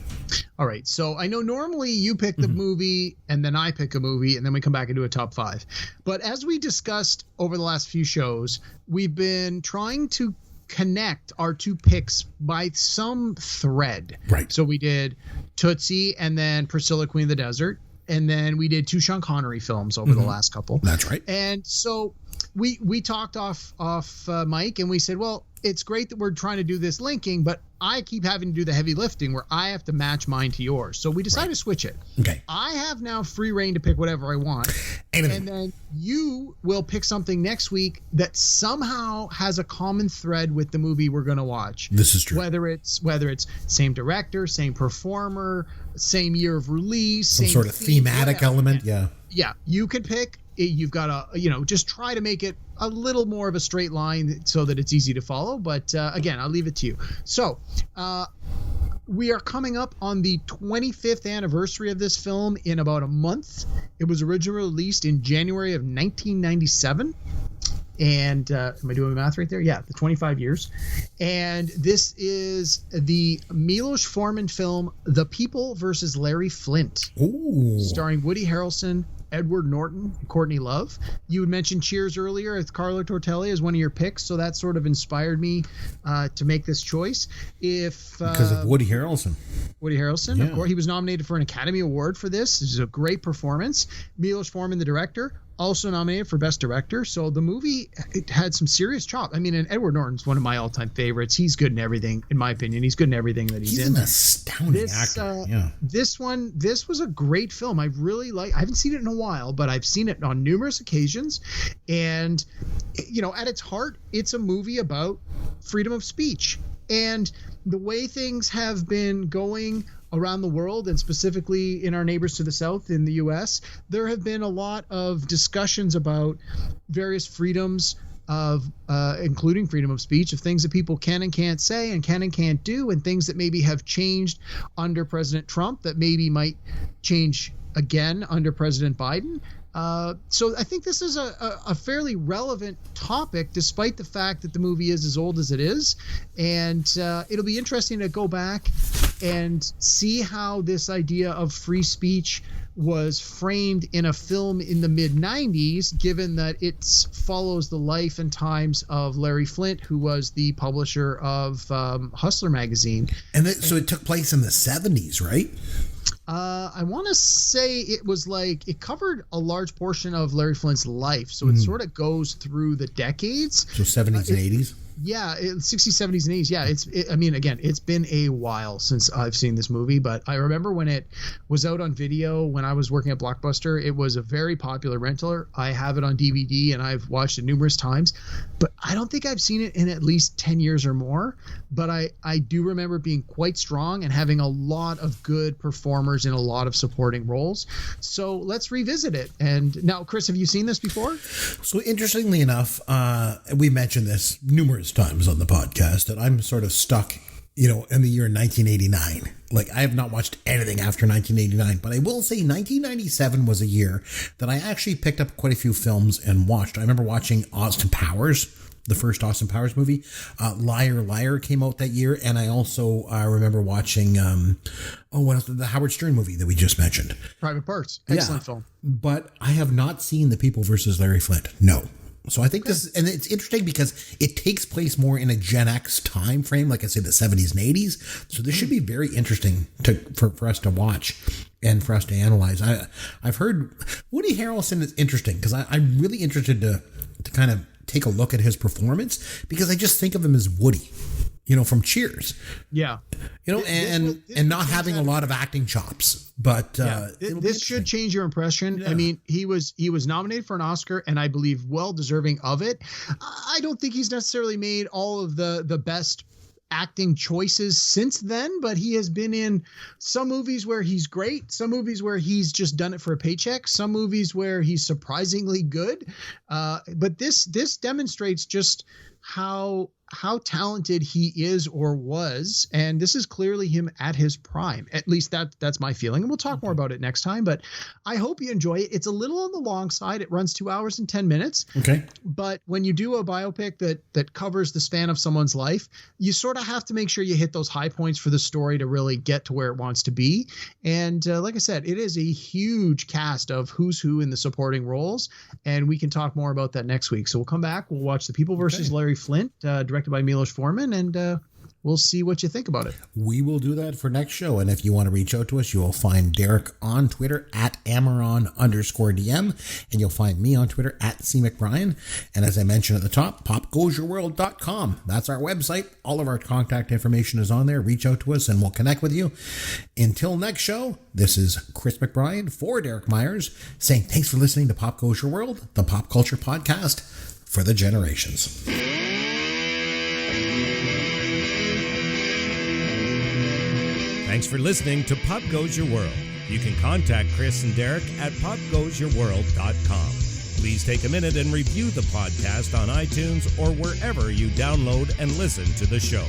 All right. So I know normally you pick the movie and then I pick a movie and then we come back and do a top 5. But as we discussed over the last few shows, we've been trying to connect our 2 picks by some thread. Right. So we did Tootsie and then Priscilla, Queen of the Desert. And then we did 2 Sean Connery films over the last couple. That's right. And so we talked off mic and we said, well, it's great that we're trying to do this linking, but I keep having to do the heavy lifting where I have to match mine to yours. So we decided to switch it. Okay. I have now free reign to pick whatever I want. Anything. And then you will pick something next week that somehow has a common thread with the movie we're going to watch. This is true. Whether it's same director, same performer, same year of release, some same sort of thematic element. Yeah. Yeah. You could pick. You've got to, just try to make it a little more of a straight line so that it's easy to follow. But again, I'll leave it to you. So we are coming up on the 25th anniversary of this film in about a month. It was originally released in January of 1997. And am I doing math right there? Yeah, the 25 years. And this is the Milos Forman film, The People versus Larry Flint. Ooh. Starring Woody Harrelson, Edward Norton, and Courtney Love. You had mentioned Cheers earlier with Carlo Tortelli as one of your picks, so that sort of inspired me to make this choice. Because of Woody Harrelson. Woody Harrelson, Yeah. of course. He was nominated for an Academy Award for this. This is a great performance. Milos Forman, the director, also nominated for Best Director. So the movie, it had some serious chop. I mean, and Edward Norton's one of my all-time favorites. He's good in everything, in my opinion. He's good in everything that he's in. He's an astounding actor. Yeah. This was a great film. I haven't seen it in a while, but I've seen it on numerous occasions. And, at its heart, it's a movie about freedom of speech. And the way things have been going around the world, and specifically in our neighbors to the south in the U.S., there have been a lot of discussions about various freedoms of including freedom of speech, of things that people can and can't say and can and can't do, and things that maybe have changed under President Trump that maybe might change again under President Biden. So I think this is a fairly relevant topic, despite the fact that the movie is as old as it is. And it'll be interesting to go back and see how this idea of free speech was framed in a film in the mid-90s, given that it follows the life and times of Larry Flint, who was the publisher of Hustler magazine. So it took place in the 70s, right? I want to say it was it covered a large portion of Larry Flint's life. So it sort of goes through the decades. So 70s and 80s? Yeah, 60s, 70s, and 80s. Yeah, again, it's been a while since I've seen this movie, but I remember when it was out on video when I was working at Blockbuster. It was a very popular rental. I have it on DVD, and I've watched it numerous times, but I don't think I've seen it in at least 10 years or more. But I do remember being quite strong and having a lot of good performers in a lot of supporting roles. So let's revisit it. And now, Chris, have you seen this before? So interestingly enough, we mentioned this numerous times on the podcast that I'm sort of stuck, in the year 1989. I have not watched anything after 1989, but I will say 1997 was a year that I actually picked up quite a few films and watched. I remember watching Austin Powers, the first Austin Powers movie. Liar, Liar came out that year. And I also remember watching, what else? The Howard Stern movie that we just mentioned. Private Parts. Excellent film. But I have not seen The People versus Larry Flint. No. So I think this, and it's interesting because it takes place more in a Gen X time frame, like I say, the 70s and 80s. So this should be very interesting for us to watch and for us to analyze. I've heard Woody Harrelson is interesting because I'm really interested to kind of take a look at his performance, because I just think of him as Woody, from Cheers. Yeah. And not having a lot of acting chops. But this should change your impression. Yeah. I mean, he was nominated for an Oscar, and I believe well deserving of it. I don't think he's necessarily made all of the best acting choices since then, but he has been in some movies where he's great, some movies where he's just done it for a paycheck, some movies where he's surprisingly good. But this demonstrates just how talented he is or was, and this is clearly him at his prime. At least that's my feeling, and we'll talk more about it next time. But I hope you enjoy it. It's a little on the long side. It runs 2 hours and 10 minutes. Okay. But when you do a biopic that covers the span of someone's life, you sort of have to make sure you hit those high points for the story to really get to where it wants to be. And like I said, it is a huge cast of who's who in the supporting roles, and we can talk more about that next week. So we'll come back. We'll watch The People versus Larry Flint, directed by Milos Forman, and we'll see what you think about it. We will do that for next show. And if you want to reach out to us, you will find Derek on Twitter at Amaron_DM. And you'll find me on Twitter at CMcBrien. And as I mentioned at the top, popgoesyourworld.com. That's our website. All of our contact information is on there. Reach out to us and we'll connect with you. Until next show, this is Chris McBrien for Derek Myers saying thanks for listening to Pop Goes Your World, the pop culture podcast for the generations. Thanks for listening to Pop Goes Your World. You can contact Chris and Derek at popgoesyourworld.com. Please take a minute and review the podcast on iTunes or wherever you download and listen to the show.